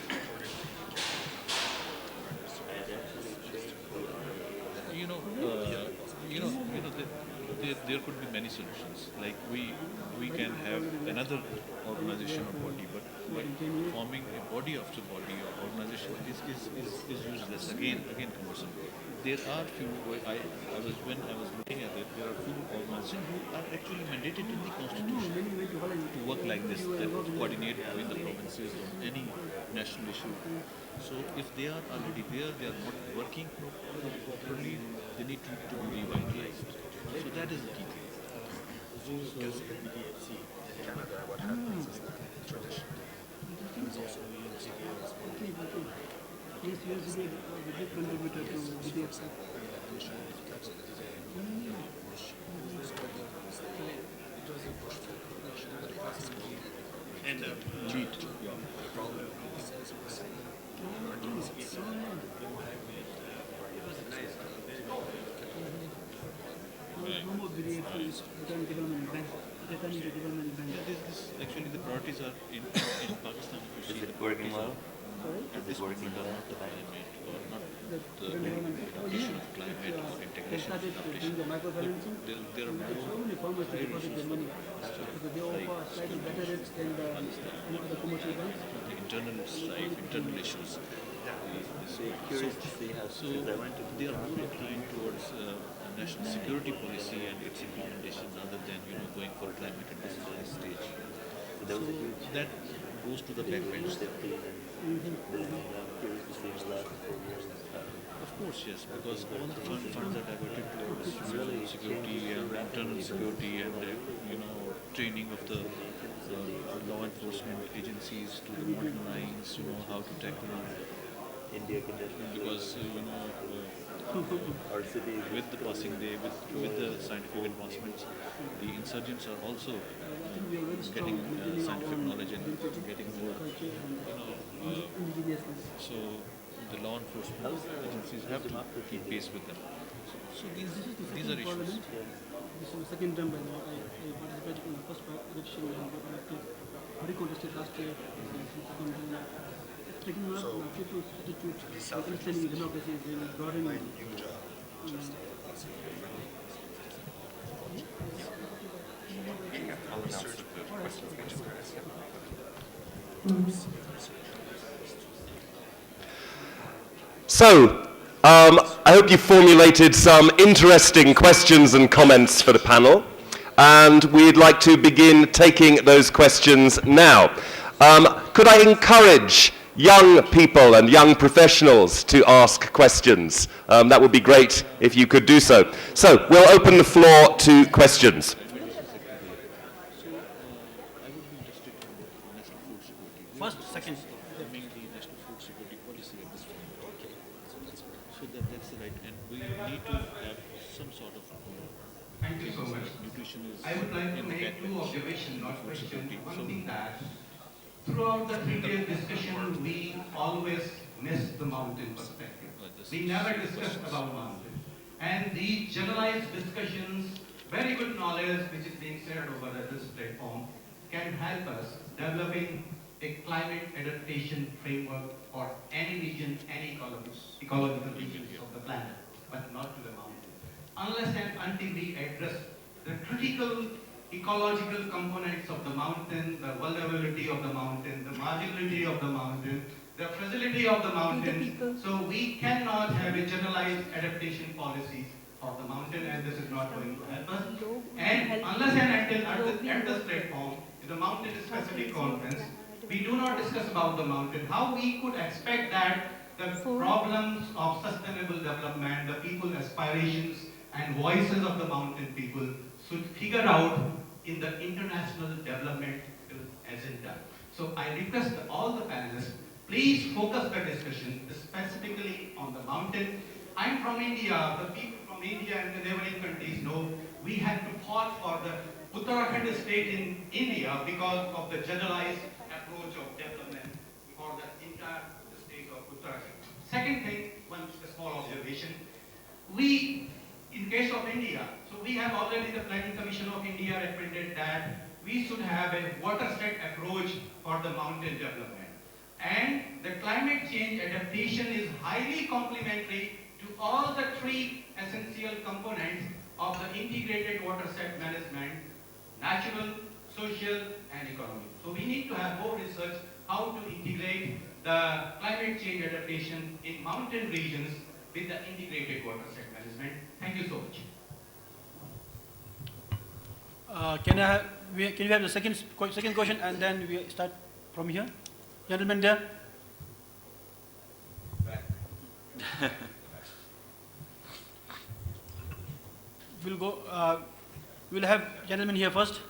there could be many solutions. Like we can have another organization or body, but forming a body after body or organization is useless. Again cumbersome. There are few. When I was looking at it, there are few organizations who are actually mandated in the constitution to work like this, that coordinate between the provinces on any national issue. So if they are already there, they are not working properly, they need to be revitalized. So that is the key thing. Canada, what happens is that tradition is also Yes, yes, we did contribute to BDF. And lead. No more BDF is return development bank. Returning to development bank. This actually the priorities are in Pakistan. Is it working well? At this working moment are well? not the climate or not The the development. adaptation of climate or They integration of started doing the adaptation. microfinancing. There are So more many farmers deposited their money. Because they offer slightly better rates than the commercial banks. the internal strife, internal issues. Curious to see how So they are more inclined towards a national security policy and its implementation rather than going for climate at this early stage. there was a huge That goes to the backbench. Of course, yes, because all the funds are diverted towards security and internal security and training of the law enforcement agencies to the mountain lines, how to tackle India condition. because Our city with the passing day, with the scientific advancements, the insurgents are also getting scientific knowledge and getting more, so the law enforcement agencies have to keep pace with them. So these are issues. This is the second time I participated in the first election and very contested last year. Taking up people's attitude, understanding democracy is really broadening. So, I hope you formulated some interesting questions and comments for the panel, and we'd like to begin taking those questions now. Could I encourage young people and young professionals to ask questions? That would be great if you could do so. So, we'll open the floor to questions. First, second. Forming the national food security policy at this time. So that's right, and we need to have some sort of Thank you so much. nutrition is I would like to in the make two backbench observations, of not food questions. security. One So thing that throughout the 3 days discussion, we always miss the mountain perspective. We never discuss about mountain. And these generalized discussions, very good knowledge which is being shared over this platform, can help us developing a climate adaptation framework for any region, any ecological regions of the planet, but not to the mountain. Unless and until we address the critical ecological components of the mountain, the vulnerability of the mountain, the marginality of the mountain, the fragility of the mountain, so we cannot have a generalized adaptation policy for the mountain, and this is not going to help us. And unless and until at this platform, in the mountain specific conference, we do not discuss about the mountain, how we could expect that the problems of sustainable development, the people's aspirations and voices of the mountain people should figure out in the international development agenda. So I request all the panelists, please focus the discussion specifically on the mountain. I'm from India, the people from India and the neighboring countries know we had to fought for the Uttarakhand state in India because of the generalized approach of development for the entire state of Uttarakhand. Second thing, one small observation. We, in case of India, so we have already the Planning Commission of India recommended that we should have a watershed approach for the mountain development. And the climate change adaptation is highly complementary to all the three essential components of the integrated watershed management: natural, social, and economic. So we need to have more research how to integrate the climate change adaptation in mountain regions with the integrated watershed management. Thank you so much. Can we have the second question and then we start from here? Gentleman there. We'll go. We'll have gentleman here first.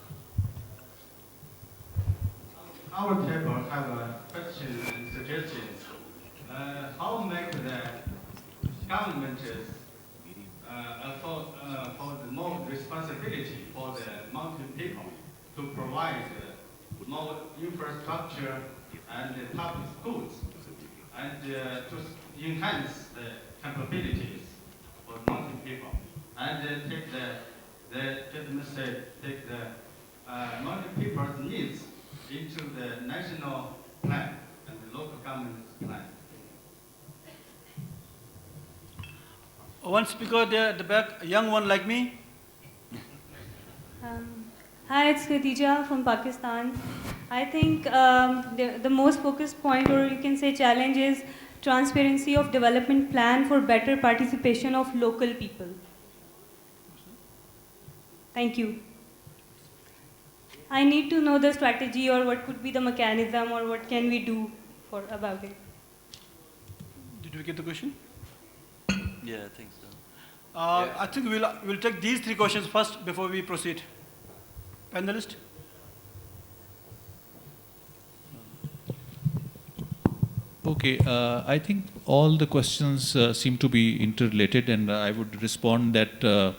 Our table have a question and suggestions. How make the government for the more responsibility for the mountain people to provide more infrastructure and public schools and to enhance the capabilities for mountain people and take the mountain people's needs into the national plan and the local government's plan. One speaker there at the back, a young one like me. Hi, it's Khadija from Pakistan. I think the most focused point, or you can say challenge, is transparency of development plan for better participation of local people. Thank you. I need to know the strategy or what could be the mechanism or what can we do about it. Did we get the question? Yeah, I think so. I think we'll take these three questions first before we proceed. Panelist? Okay, I think all the questions seem to be interrelated, and I would respond that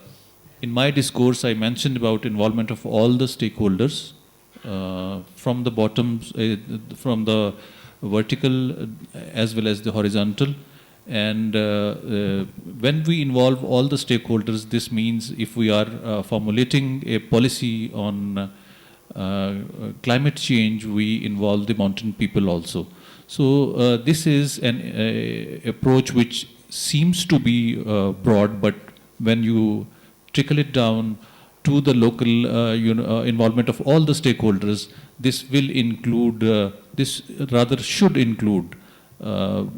in my discourse I mentioned about involvement of all the stakeholders from the bottom, from the vertical as well as the horizontal. And when we involve all the stakeholders, this means if we are formulating a policy on climate change, we involve the mountain people also. So this is an approach which seems to be broad, but when you trickle it down to the local involvement of all the stakeholders, this will include, this rather should include all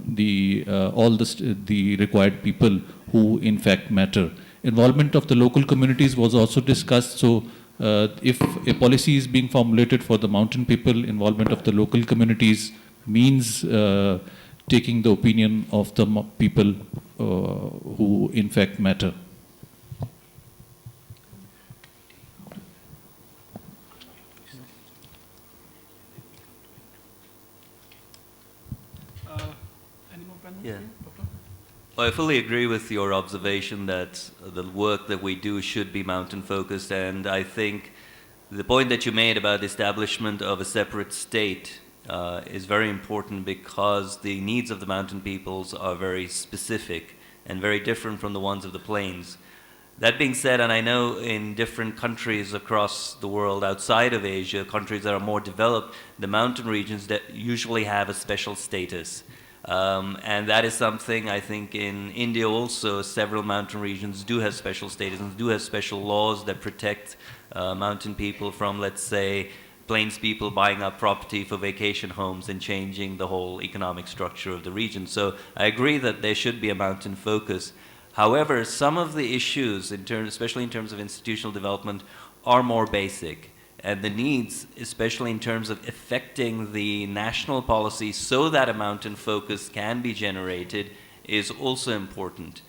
the required people who in fact matter. Involvement of the local communities was also discussed. So if a policy is being formulated for the mountain people, involvement of the local communities means taking the opinion of the people who in fact matter. Yeah. Well, I fully agree with your observation that the work that we do should be mountain focused, and I think the point that you made about the establishment of a separate state is very important because the needs of the mountain peoples are very specific and very different from the ones of the plains. That being said, and I know in different countries across the world outside of Asia, countries that are more developed, the mountain regions that usually have a special status. And that is something I think in India also several mountain regions do have special status and do have special laws that protect mountain people from, let's say, plains people buying up property for vacation homes and changing the whole economic structure of the region. So I agree that there should be a mountain focus. However, some of the issues, especially in terms of institutional development, are more basic. And the needs, especially in terms of affecting the national policy so that a mountain focus can be generated, is also important.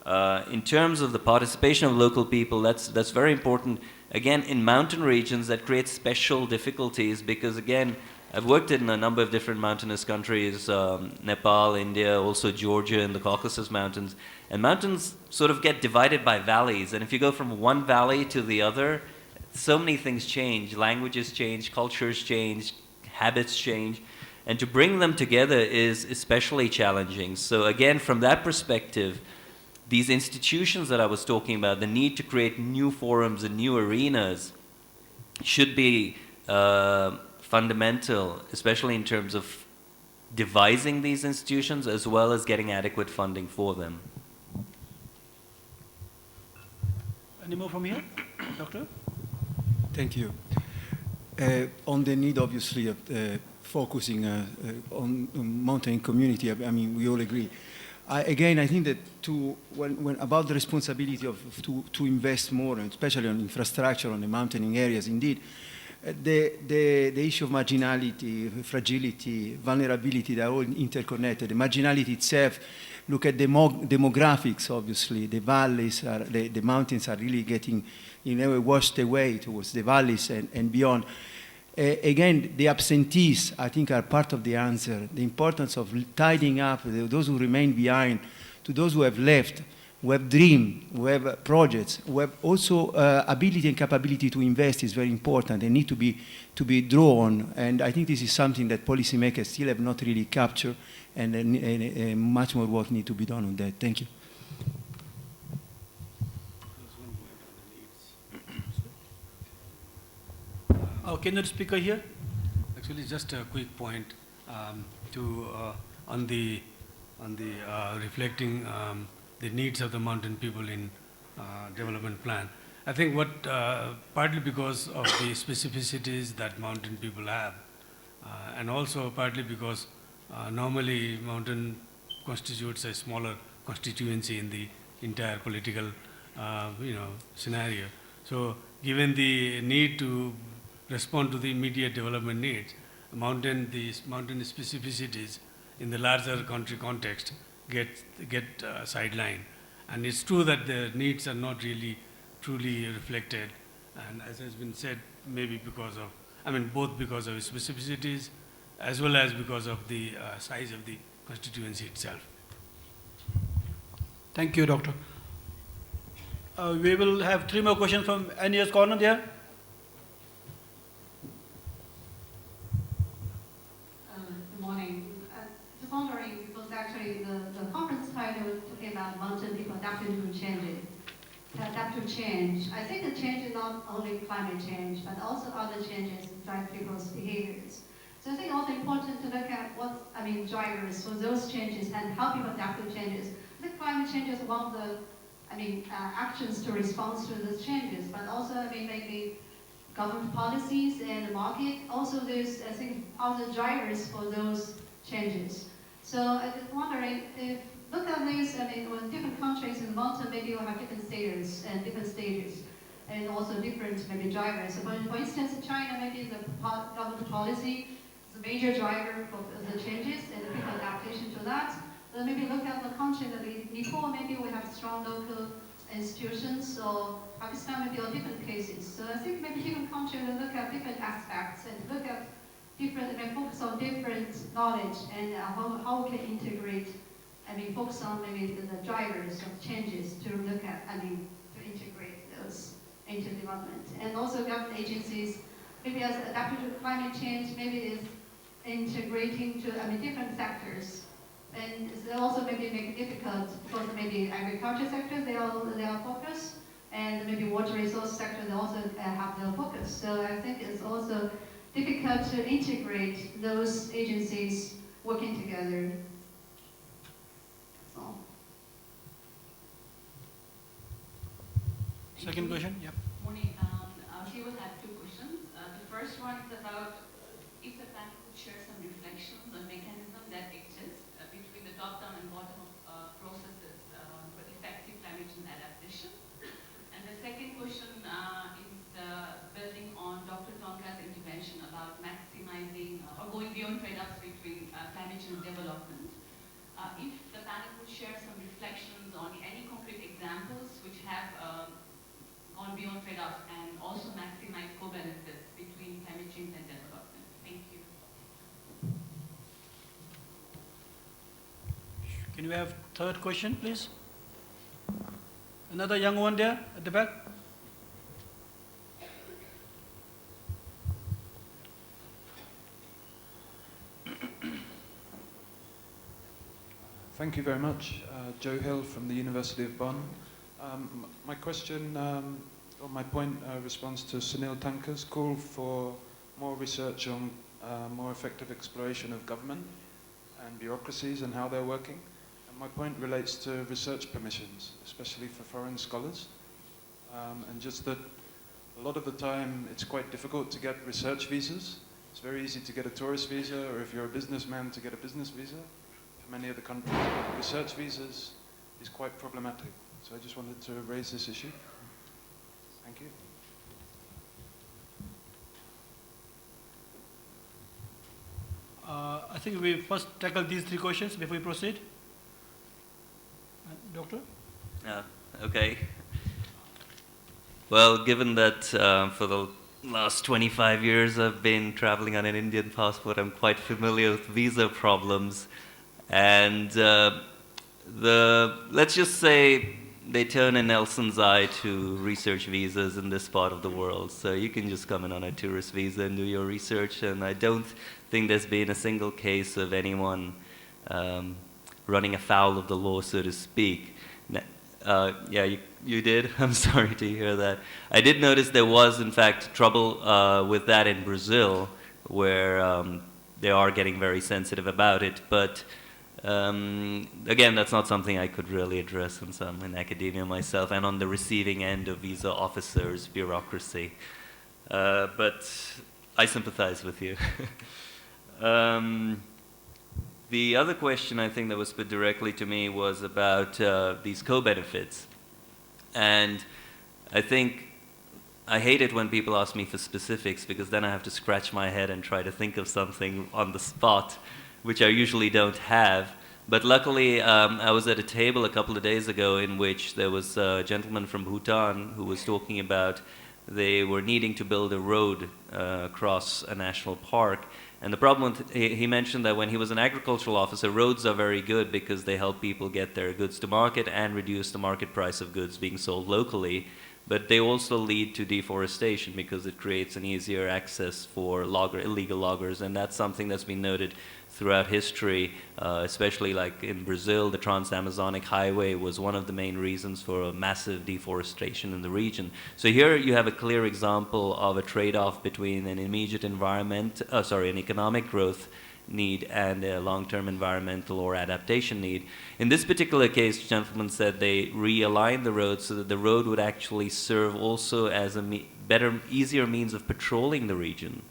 In terms of the participation of local people, that's very important. Again, in mountain regions, that creates special difficulties because, again, I've worked in a number of different mountainous countries, Nepal, India, also Georgia and the Caucasus Mountains. And mountains sort of get divided by valleys. And if you go from one valley to the other, so many things change. Languages change, cultures change, habits change. And to bring them together is especially challenging. So again, from that perspective, these institutions that I was talking about, the need to create new forums and new arenas should be fundamental, especially in terms of devising these institutions as well as getting adequate funding for them. Any more from here, Doctor? Thank you. On the need, obviously, of focusing on mountain community, I mean, we all agree. I think that when about the responsibility to invest more, and especially on infrastructure on the mountain areas, indeed, the issue of marginality, fragility, vulnerability, they are all interconnected. The marginality itself, look at the demographics, obviously. The valleys, the mountains are really getting, washed away towards the valleys and beyond. Again, the absentees, I think, are part of the answer. The importance of tidying up those who remain behind, to those who have left, who have dream, who have projects, who have also ability and capability to invest is very important. They need to be drawn, and I think this is something that policymakers still have not really captured, and much more work needs to be done on that. Thank you. Our keynote speaker here. Actually, just a quick point on the reflecting the needs of the mountain people in development plan. I think partly because of the specificities that mountain people have, and also partly because normally mountain constitutes a smaller constituency in the entire political scenario. So given the need to respond to the immediate development needs, these mountain specificities in the larger country context get sidelined. And it's true that the needs are not really truly reflected, and as has been said, maybe both because of specificities as well as because of the size of the constituency itself. Thank you, Doctor. We will have 3 more questions from NES corner there. Good morning. Just wondering, because actually the conference title was talking about mountain people adapting to changes. To adapt to change. I think the change is not only climate change, but also other changes drive people's behaviors. So I think it's also important to look at drivers for those changes and how people adapt to changes. I think climate change is one of the actions to respond to those changes, but also maybe government policies and the market. Also there's, I think, other drivers for those changes. So I'm just wondering if, look at this, when different countries in the mountain maybe will have different status and different stages, and also different drivers. So for instance, in China, maybe the government policy is a major driver for the changes and the people adaptation to that. Then maybe look at the country that Nepal, maybe we have strong local institutions, or Pakistan maybe on different cases. So I think maybe different countries will look at different aspects and look at different, focus on different knowledge and how we can integrate, focus on maybe the drivers of changes to look at, to integrate those into development. And also government agencies, maybe as adapting to climate change, maybe is integrating to different sectors. And it also maybe make it difficult because maybe agriculture sector, they are focused, and maybe water resource sector, they also have their focus. So I think it's also difficult to integrate those agencies working together. That's all. Second question, yep. Morning. She will have 2 questions. The first one is about if the panel could share some reflections on mechanisms that exist between the top-down and bottom-up processes for effective climate change adaptation. And the second question is building on Dr. Tonka's intervention about maximizing or going beyond trade-offs between climate change development. If the panel could share some reflections on any concrete examples which have gone beyond trade-offs and also maximize co-benefits between climate change and development. Thank you. Can we have 3rd question, please? Another young one there at the back. Thank you very much. Joe Hill from the University of Bonn. My question, or my point, responds to Sunil Tankar's call for more research on more effective exploration of government and bureaucracies and how they're working. And my point relates to research permissions, especially for foreign scholars. And just that a lot of the time it's quite difficult to get research visas. It's very easy to get a tourist visa, or if you're a businessman, to get a business visa. For many other countries, research visas is quite problematic. So I just wanted to raise this issue. Thank you. I think we first tackle these three questions before we proceed. Doctor? Okay. Well, given that for the last 25 years I've been traveling on an Indian passport, I'm quite familiar with visa problems. And let's just say they turn a Nelson's eye to research visas in this part of the world. So you can just come in on a tourist visa and do your research. And I don't think there's been a single case of anyone running afoul of the law, so to speak. Yeah, you did? I'm sorry to hear that. I did notice there was, in fact, trouble with that in Brazil, where they are getting very sensitive about it. But again, that's not something I could really address since I'm in academia myself and on the receiving end of visa officers' bureaucracy. But I sympathize with you. The other question I think that was put directly to me was about these co-benefits. And I think I hate it when people ask me for specifics, because then I have to scratch my head and try to think of something on the spot, which I usually don't have. But luckily, I was at a table a couple of days ago in which there was a gentleman from Bhutan who was talking about they were needing to build a road across a national park. And the problem with, he mentioned that when he was an agricultural officer, roads are very good because they help people get their goods to market and reduce the market price of goods being sold locally. But they also lead to deforestation because it creates an easier access for illegal loggers. And that's something that's been noted throughout history, especially like in Brazil. The Trans-Amazonic Highway was one of the main reasons for a massive deforestation in the region. So here you have a clear example of a trade-off between an immediate an economic growth need and a long-term environmental or adaptation need. In this particular case, the gentleman said they realigned the road so that the road would actually serve also as a better, easier means of patrolling the region.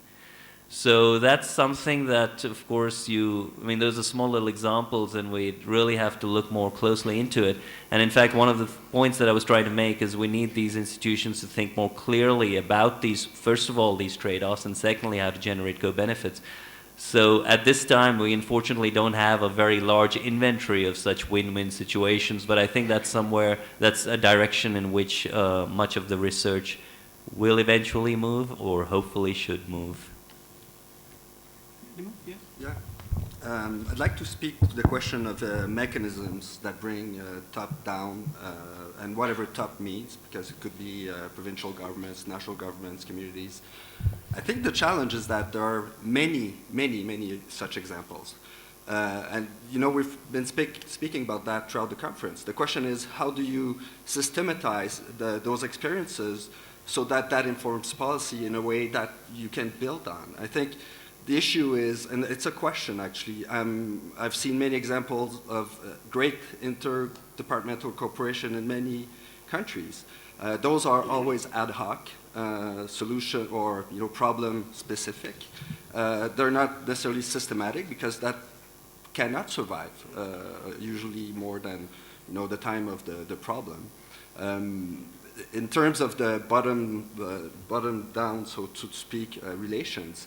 So that's something that, of course, those are small little examples, and we really have to look more closely into it. And in fact, one of the points that I was trying to make is we need these institutions to think more clearly about these, first of all, these trade-offs, and secondly, how to generate co-benefits. So at this time, we unfortunately don't have a very large inventory of such win-win situations, but I think that's a direction in which much of the research will eventually move, or hopefully should move. Yeah. I'd like to speak to the question of mechanisms that bring top-down, and whatever top means, because it could be provincial governments, national governments, communities. I think the challenge is that there are many, many, many such examples. And we've been speaking about that throughout the conference. The question is, how do you systematize those experiences so that that informs policy in a way that you can build on? I think the issue is, and it's a question actually, I've seen many examples of great interdepartmental cooperation in many countries. Those are always ad hoc, solution or problem specific. They're not necessarily systematic because that cannot survive usually more than the time of the problem. In terms of the bottom down, so to speak, relations,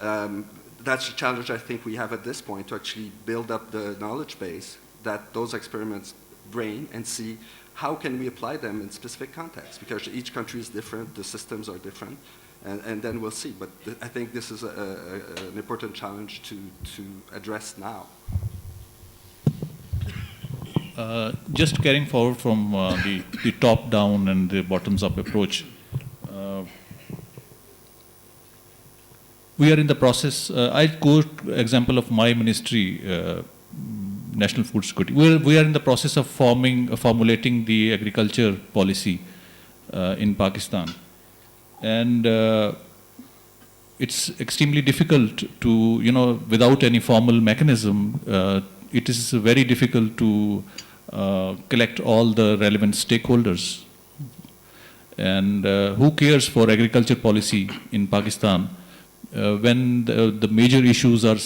that's a challenge I think we have at this point, to actually build up the knowledge base that those experiments bring and see how can we apply them in specific contexts, because each country is different, the systems are different, and then we'll see. But I think this is an important challenge to address now. Just carrying forward from the top-down and the bottoms-up approach, we are in the process. I quote example of my ministry. national food security. We are in the process of formulating the agriculture policy in Pakistan. And it's extremely difficult to, without any formal mechanism, it is very difficult to collect all the relevant stakeholders. And who cares for agriculture policy in Pakistan when the major issues are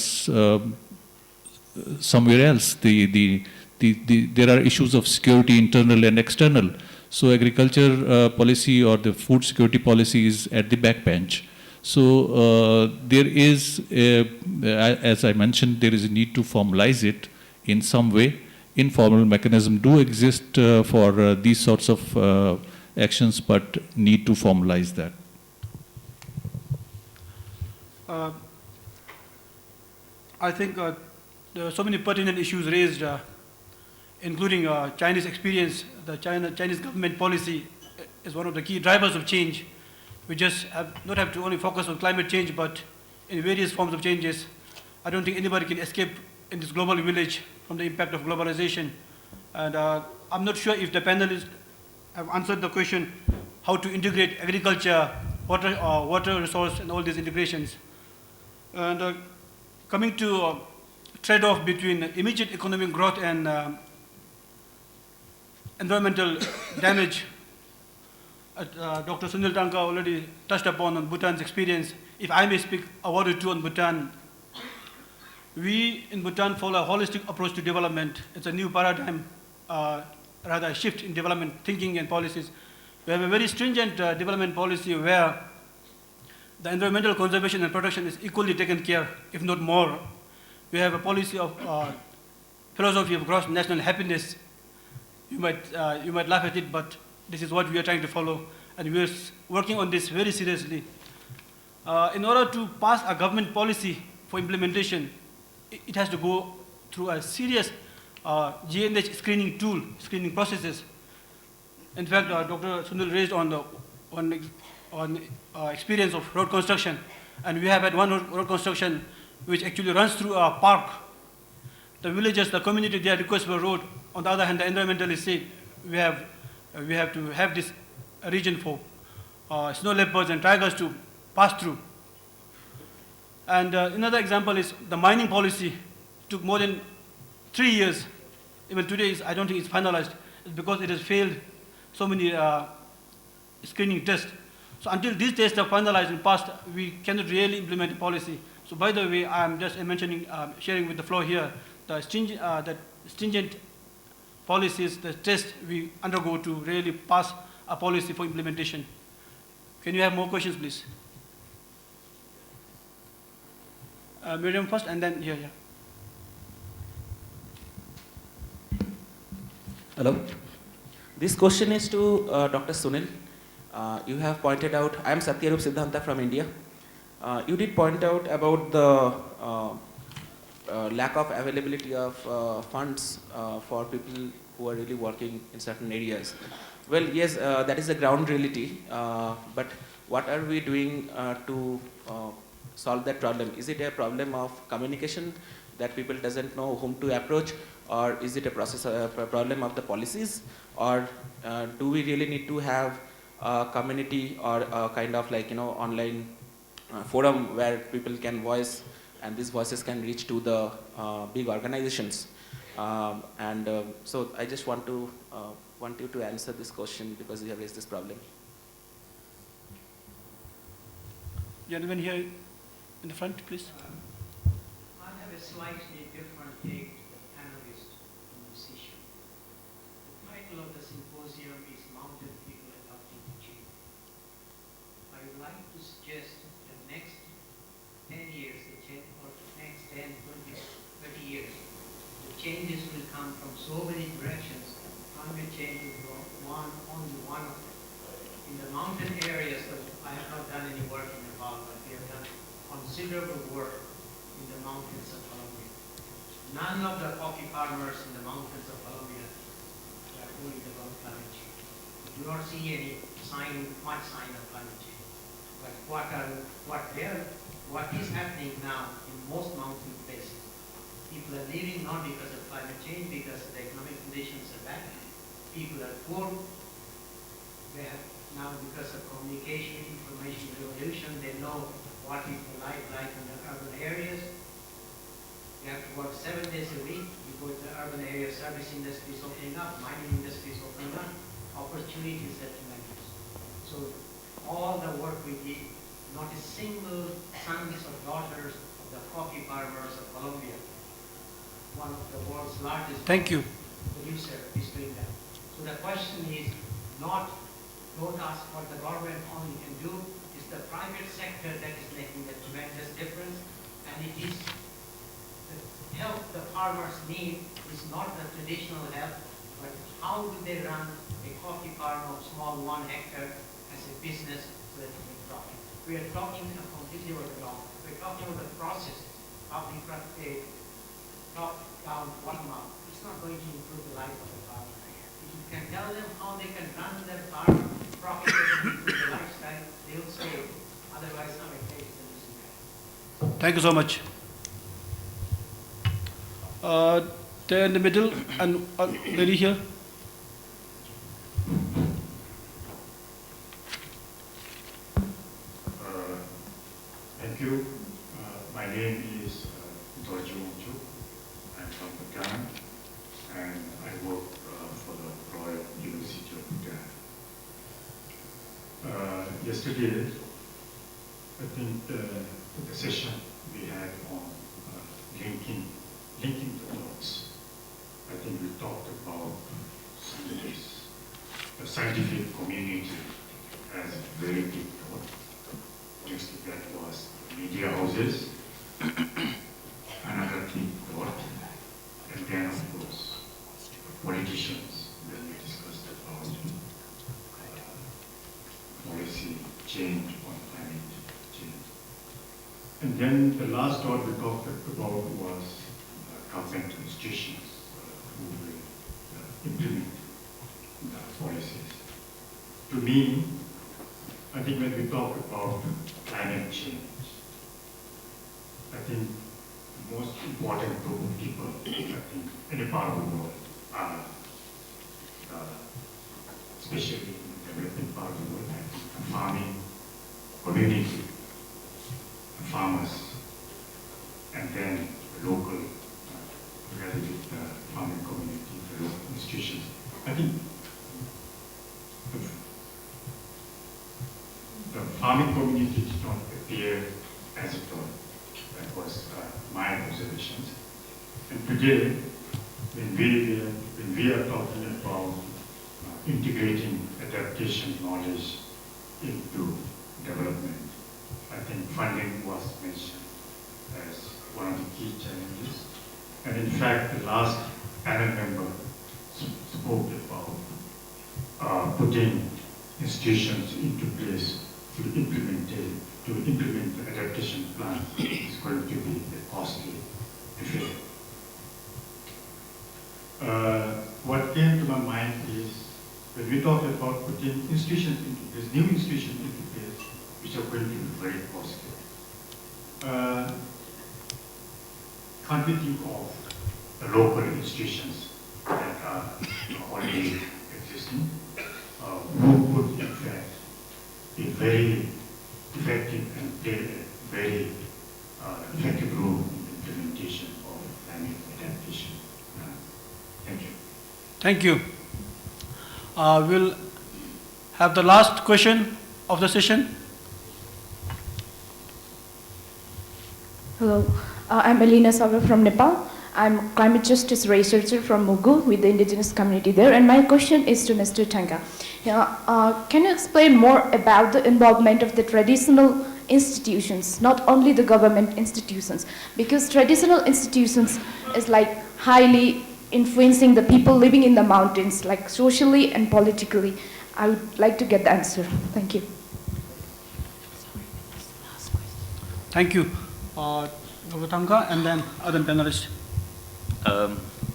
somewhere else? There are issues of security, internal and external. So agriculture policy or the food security policy is at the backbench. So there is, as I mentioned, there is a need to formalize it in some way. Informal mechanisms do exist for these sorts of actions, but need to formalize that. I think there are so many pertinent issues raised, including Chinese experience. The Chinese government policy is one of the key drivers of change. We just not have to only focus on climate change, but in various forms of changes. I don't think anybody can escape in this global village from the impact of globalization. And I'm not sure if the panelists have answered the question how to integrate agriculture, water resource, and all these integrations. And coming to trade-off between immediate economic growth and environmental damage, Dr. Sunil Tanka already touched upon Bhutan's experience. If I may speak a word or two on Bhutan, we in Bhutan follow a holistic approach to development. It's a new paradigm, rather a shift in development thinking and policies. We have a very stringent development policy where the environmental conservation and protection is equally taken care, if not more. We have a policy of philosophy of gross national happiness. You might laugh at it, but this is what we are trying to follow, and we are working on this very seriously. In order to pass a government policy for implementation, it has to go through a serious GNH screening tool, screening processes. In fact, Dr. Sunil raised on experience of road construction, and we have had one road construction which actually runs through a park. The villagers, the community, they request for a road. On the other hand, the environmentalists say we have to have this region for snow leopards and tigers to pass through. And another example is the mining policy. It took more than 3 years. Even today, I don't think it's finalized. It's because it has failed so many screening tests. So until these tests are finalized and passed, we cannot really implement the policy. So by the way, I'm just mentioning, sharing with the floor here, the stringent policies, the tests we undergo to really pass a policy for implementation. Can you have more questions, please? Miriam first, and then here. Hello. This question is to Dr. Sunil. You have pointed out, I am Satyarup Siddhanta from India. You did point out about the lack of availability of funds for people who are really working in certain areas. Well, yes, that is the ground reality, but what are we doing to solve that problem? Is it a problem of communication that people doesn't know whom to approach, or is it a problem of the policies, or do we really need to have a community or a kind of online forum where people can voice and these voices can reach to the big organizations? So I just want you to answer this question because you have raised this problem. Gentlemen here in the front, please. I have a slightly different take to the panelists on this issue. The title of the symposium is Mountain People Adapting to Change. I would like to suggest that next 10 years, or next 10, 20, 30 years, the changes will come from so many directions. Climate change is only one of them. In the mountain areas, I have not done any work in Nepal, but we have done considerable work in the mountains of Colombia. None of the coffee farmers in the mountains of Colombia are worried about climate change. We do not see any much sign of climate change. But what is happening now in most mountain places People are leaving not because of climate change, because the economic conditions are bad. People are poor. They have now, because of communication, information revolution, they know what is the life like in the urban areas. You have to work 7 days a week. You go to the urban area, service industry is opening up, mining industry is opening up. Opportunities are tremendous. So all the work we did, not a single sons or daughters of the coffee farmers of Colombia, one of the world's largest producer, is doing that. So the question is not, don't ask what the government only can do. It's the private sector that is making a tremendous difference, and it is the help the farmers need is not the traditional help, but how do they run a coffee farm of small 1 hectare as a business so that they can profit. We are talking completely about the law. We're talking about the process of the top down, bottom up. It's not going to improve the life of the farmer. If you can tell them how they can run their farm profitably, improve the lifestyle, they will stay. Otherwise, not a case of losing that. Thank you so much. There in the middle, and lady here. Thank you. My name is Dorjo Unchu. I'm from Bhutan, and I work for the Royal University of Bhutan. Yesterday, I think the session we had on linking the dots. I think we talked about scientists. The scientific community has a very big role. Next to that was media houses, another big role, and then of course politicians when we discussed about policy change on climate change. And then the last dot we talked about was government institutions who will implement the policies. To me, I think when we talk about climate change, I think the most important group of people, I think, in a part of the world are, especially in the developing part of the world, I think the farming community, the farmers, and then the local, together with the farming community, the local institutions. I think the farming community did not appear as it was. That was my observations. And today, when we are talking about integrating adaptation knowledge into development, I think funding was mentioned as one of the key challenges. And in fact, the last panel member spoke about putting institutions into place to implement the adaptation plan is going to be a costly affair. What came to my mind is when we talk about putting institutions into place, new institutions into place, which are going to be very costly. Can't we think of the local institutions that are already existing, who could in fact be very effective and play a very effective role in the implementation of climate adaptation. Thank you. Thank you. We'll have the last question of the session. Hello, I'm Elena Savar from Nepal. I'm climate justice researcher from Mugu with the indigenous community there, and my question is to Mr. Tanga. Can you explain more about the involvement of the traditional institutions, not only the government institutions? Because traditional institutions is like highly influencing the people living in the mountains, like socially and politically. I would like to get the answer. Thank you. Thank you, Dr. Tanga, and then other panelists.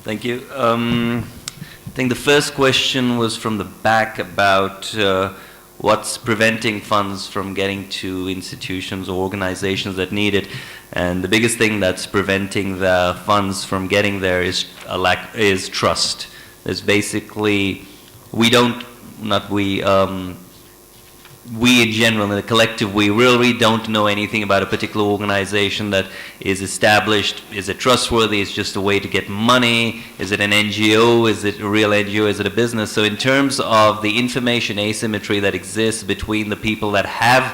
Thank you. I think the first question was from the back about what's preventing funds from getting to institutions or organizations that need it. And the biggest thing that's preventing the funds from getting there is trust. There's basically, we in general, in the collective, we really don't know anything about a particular organization that is established. Is it trustworthy? Is it just a way to get money? Is it an NGO? Is it a real NGO? Is it a business? So in terms of the information asymmetry that exists between the people that have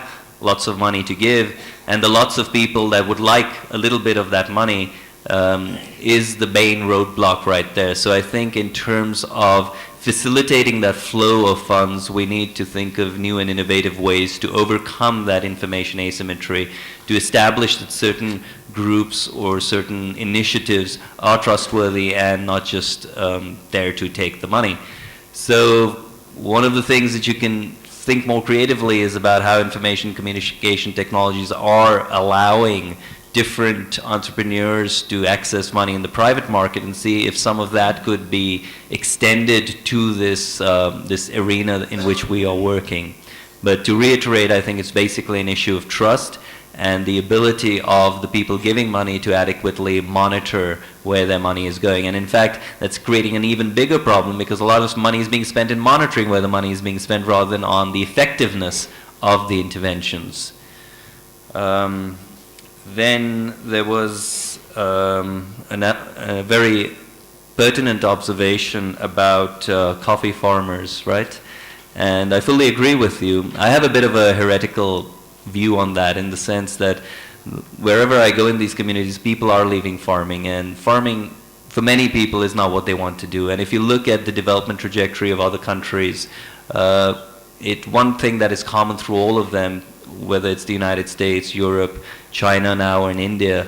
lots of money to give and the lots of people that would like a little bit of that money, is the main roadblock right there. So I think in terms of facilitating that flow of funds, we need to think of new and innovative ways to overcome that information asymmetry, to establish that certain groups or certain initiatives are trustworthy and not just there to take the money. So one of the things that you can think more creatively is about how information communication technologies are allowing different entrepreneurs to access money in the private market, and see if some of that could be extended to this, this arena in which we are working. But to reiterate, I think it's basically an issue of trust and the ability of the people giving money to adequately monitor where their money is going. And in fact, that's creating an even bigger problem, because a lot of money is being spent in monitoring where the money is being spent rather than on the effectiveness of the interventions. Then there was a very pertinent observation about coffee farmers, right? And I fully agree with you. I have a bit of a heretical view on that, in the sense that wherever I go in these communities, people are leaving farming, and farming for many people is not what they want to do. And if you look at the development trajectory of other countries, one thing that is common through all of them, whether it's the United States, Europe, China now, or in India,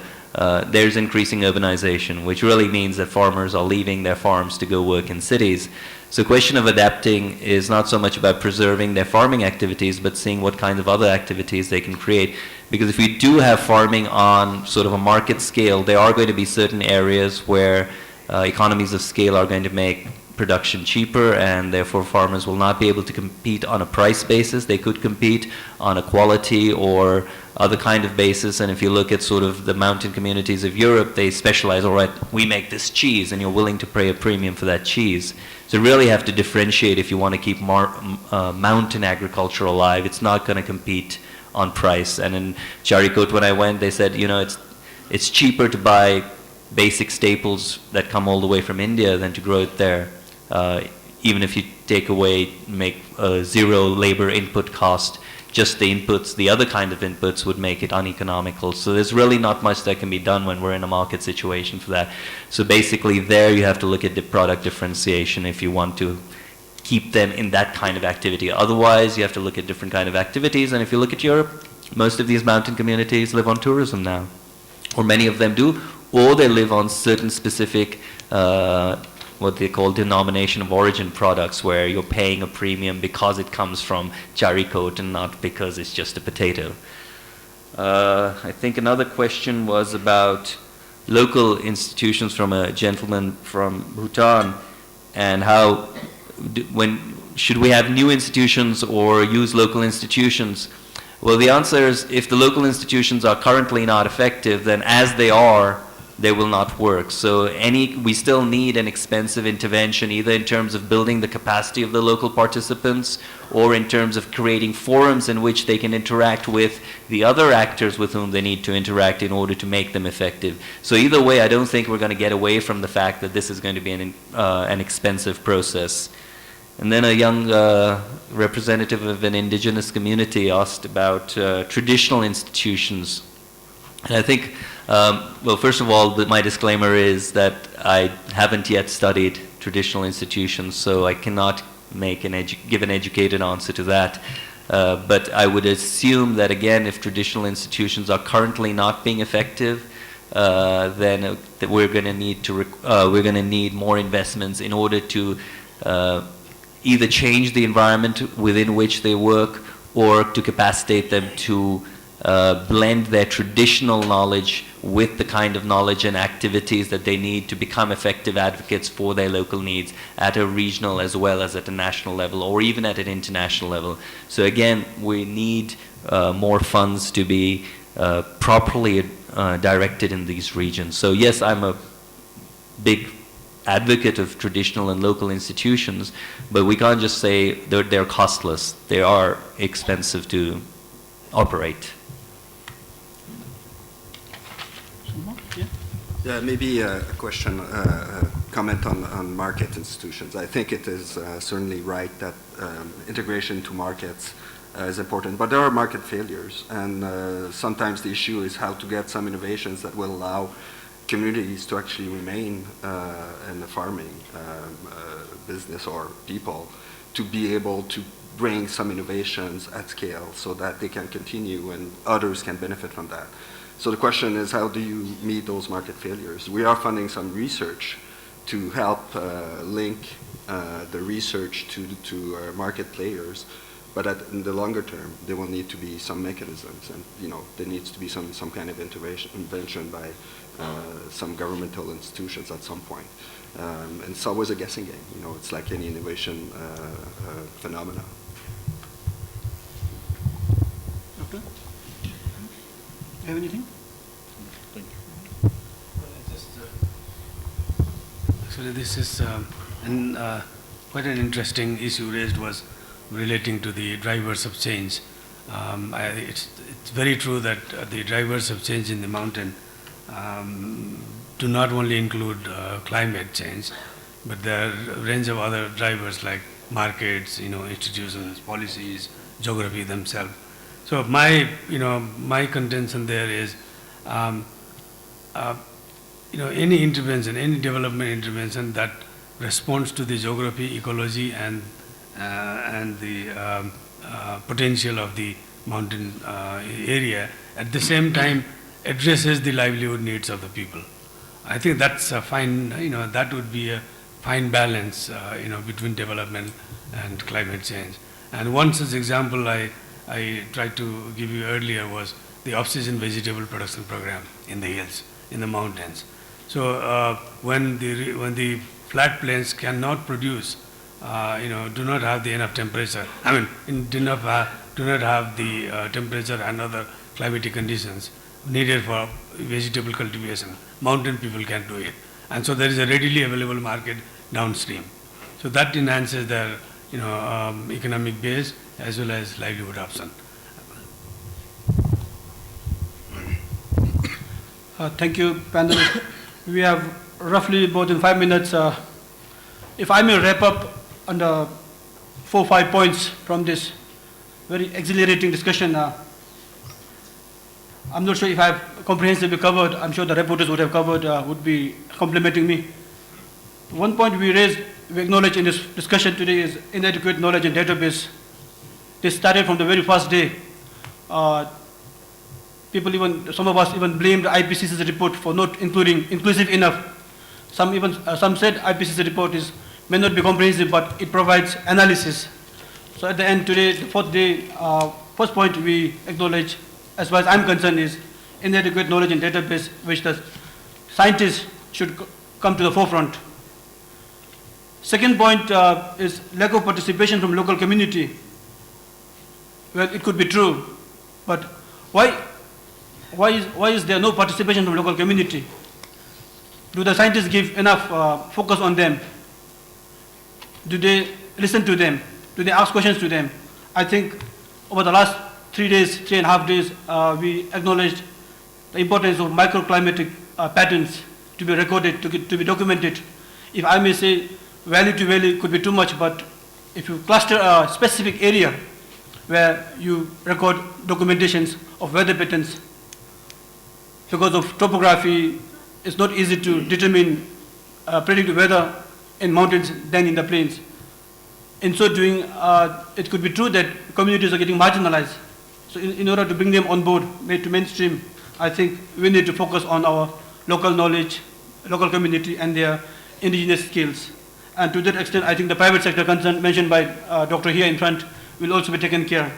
there's increasing urbanization, which really means that farmers are leaving their farms to go work in cities. So the question of adapting is not so much about preserving their farming activities, but seeing what kind of other activities they can create. Because if we do have farming on sort of a market scale, there are going to be certain areas where economies of scale are going to make production cheaper, and therefore farmers will not be able to compete on a price basis. They could compete on a quality or other kind of basis. And if you look at sort of the mountain communities of Europe, they specialize, all right, we make this cheese, and you're willing to pay a premium for that cheese. So you really have to differentiate if you want to keep mountain agriculture alive. It's not going to compete on price. And in Charikot, when I went, they said, you know, it's cheaper to buy basic staples that come all the way from India than to grow it there. Even if you take away, make zero labor input cost, just the inputs, the other kind of inputs would make it uneconomical. So there's really not much that can be done when we're in a market situation for that. So basically there you have to look at the product differentiation if you want to keep them in that kind of activity. Otherwise, you have to look at different kind of activities. And if you look at Europe, most of these mountain communities live on tourism now, or many of them do, or they live on certain specific what they call denomination of origin products, where you're paying a premium because it comes from Charikot and not because it's just a potato. I think another question was about local institutions, from a gentleman from Bhutan, and how, should we have new institutions or use local institutions? Well, the answer is, if the local institutions are currently not effective, then as they are, they will not work. So we still need an expensive intervention, either in terms of building the capacity of the local participants, or in terms of creating forums in which they can interact with the other actors with whom they need to interact in order to make them effective. So either way, I don't think we're going to get away from the fact that this is going to be an expensive process. And then a young representative of an indigenous community asked about traditional institutions. And I think, well, first of all, my disclaimer is that I haven't yet studied traditional institutions, so I cannot give an educated answer to that. But I would assume that, again, if traditional institutions are currently not being effective, then we're going to need more investments in order to either change the environment within which they work, or to capacitate them to blend their traditional knowledge with the kind of knowledge and activities that they need to become effective advocates for their local needs at a regional as well as at a national level, or even at an international level. So again, we need more funds to be properly directed in these regions. So yes, I'm a big advocate of traditional and local institutions, but we can't just say they're costless. They are expensive to operate. Yeah, maybe a question, comment on market institutions. I think it is certainly right that integration to markets is important, but there are market failures, and sometimes the issue is how to get some innovations that will allow communities to actually remain in the farming business, or people to be able to bring some innovations at scale so that they can continue and others can benefit from that. So the question is, how do you meet those market failures? We are funding some research to help link the research to market players, but in the longer term, there will need to be some mechanisms, and there needs to be some kind of intervention by some governmental institutions at some point. And it's always a guessing game. It's like any innovation phenomena. Okay. You have anything? Thank you. Actually, this is quite an interesting issue raised, was relating to the drivers of change. It's very true that the drivers of change in the mountain do not only include climate change, but there are a range of other drivers like markets, institutions, policies, geography themselves. So my contention there is, any intervention, any development intervention that responds to the geography, ecology, and the potential of the mountain area, at the same time addresses the livelihood needs of the people. I think that's a fine, that would be a fine balance, between development and climate change. And one such example I tried to give you earlier was the off-season vegetable production program in the hills, in the mountains. So when the flat plains cannot produce, do not have the enough temperature, do not have the temperature and other climatic conditions needed for vegetable cultivation, mountain people can do it. And so there is a readily available market downstream. So that enhances their economic base as well as livelihood option. Thank you, panel. We have roughly more than 5 minutes. If I may wrap up under 4 or 5 points from this very exhilarating discussion. I'm not sure if I have comprehensively covered. I'm sure the reporters would have covered, would be complimenting me. One point we acknowledge in this discussion today is inadequate knowledge and database. This started from the very first day. Some of us even blamed the IPCC's report for not inclusive enough. Some said IPCC report may not be comprehensive, but it provides analysis. So at the end today, the fourth day, first point we acknowledge, as far as I'm concerned, is inadequate knowledge and database, which the scientists should come to the forefront. Second point is lack of participation from local community. Well, it could be true, but why is there no participation from local community? Do the scientists give enough focus on them? Do they listen to them? Do they ask questions to them? I think over the last 3.5 days, we acknowledged the importance of microclimatic patterns to be recorded, to be documented. If I may say, valley to valley could be too much, but if you cluster a specific area where you record documentations of weather patterns, because of topography, it's not easy to determine, predict weather in mountains than in the plains. In so doing, it could be true that communities are getting marginalized. So in order to bring them on board, to mainstream, I think we need to focus on our local knowledge, local community, and their indigenous skills. And to that extent, I think the private sector concern mentioned by Dr. here in front will also be taken care.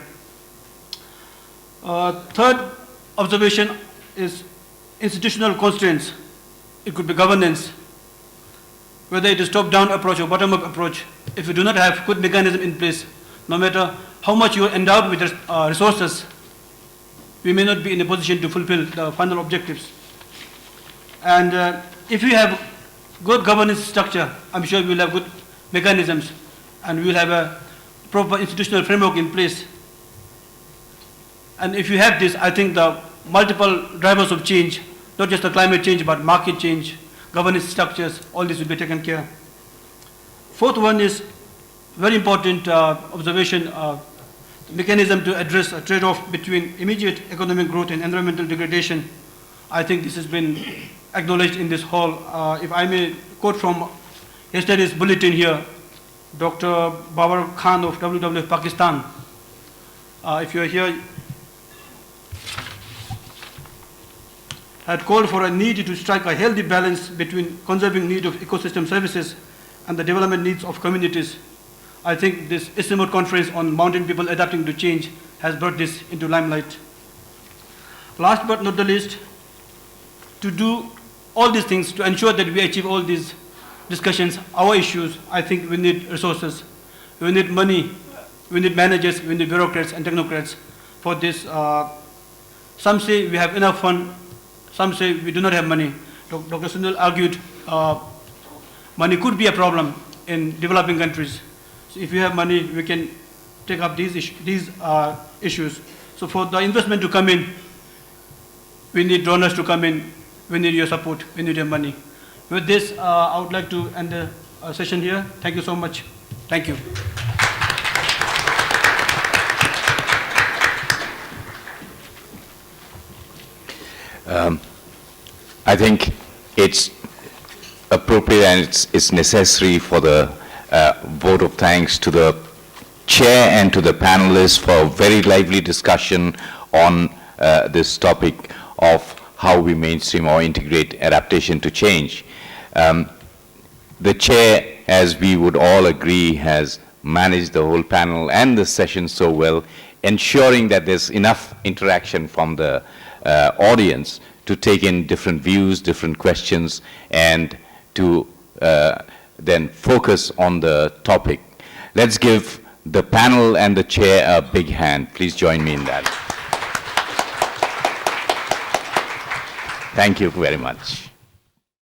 Third observation is institutional constraints. It could be governance, whether it is top-down approach or bottom-up approach. If you do not have good mechanism in place, no matter how much you are endowed with resources, we may not be in a position to fulfill the final objectives. And if you have good governance structure, I'm sure we will have good mechanisms and we will have a proper institutional framework in place. And if you have this, I think the multiple drivers of change, not just the climate change, but market change, governance structures, all this will be taken care. Fourth one is very important observation, mechanism to address a trade-off between immediate economic growth and environmental degradation. I think this has been acknowledged in this hall. If I may quote from yesterday's bulletin here, Dr. Babar Khan of WWF Pakistan, if you are here, had called for a need to strike a healthy balance between conserving need of ecosystem services and the development needs of communities. I think this ICIMOD conference on mountain people adapting to change has brought this into limelight. Last but not the least, to do all these things, to ensure that we achieve all these discussions, our issues, I think we need resources, we need money, we need managers, we need bureaucrats and technocrats for this. Some say we have enough fund, some say we do not have money. Dr. Sunil argued money could be a problem in developing countries. So if you have money, we can take up these issues. So for the investment to come in, we need donors to come in, we need your support, we need your money. With this, I would like to end the session here. Thank you so much. Thank you. I think it's appropriate and it's necessary for the vote of thanks to the chair and to the panelists for a very lively discussion on this topic of how we mainstream or integrate adaptation to change. The chair, as we would all agree, has managed the whole panel and the session so well, ensuring that there's enough interaction from the audience to take in different views, different questions, and to then focus on the topic. Let's give the panel and the chair a big hand. Please join me in that. Thank you very much.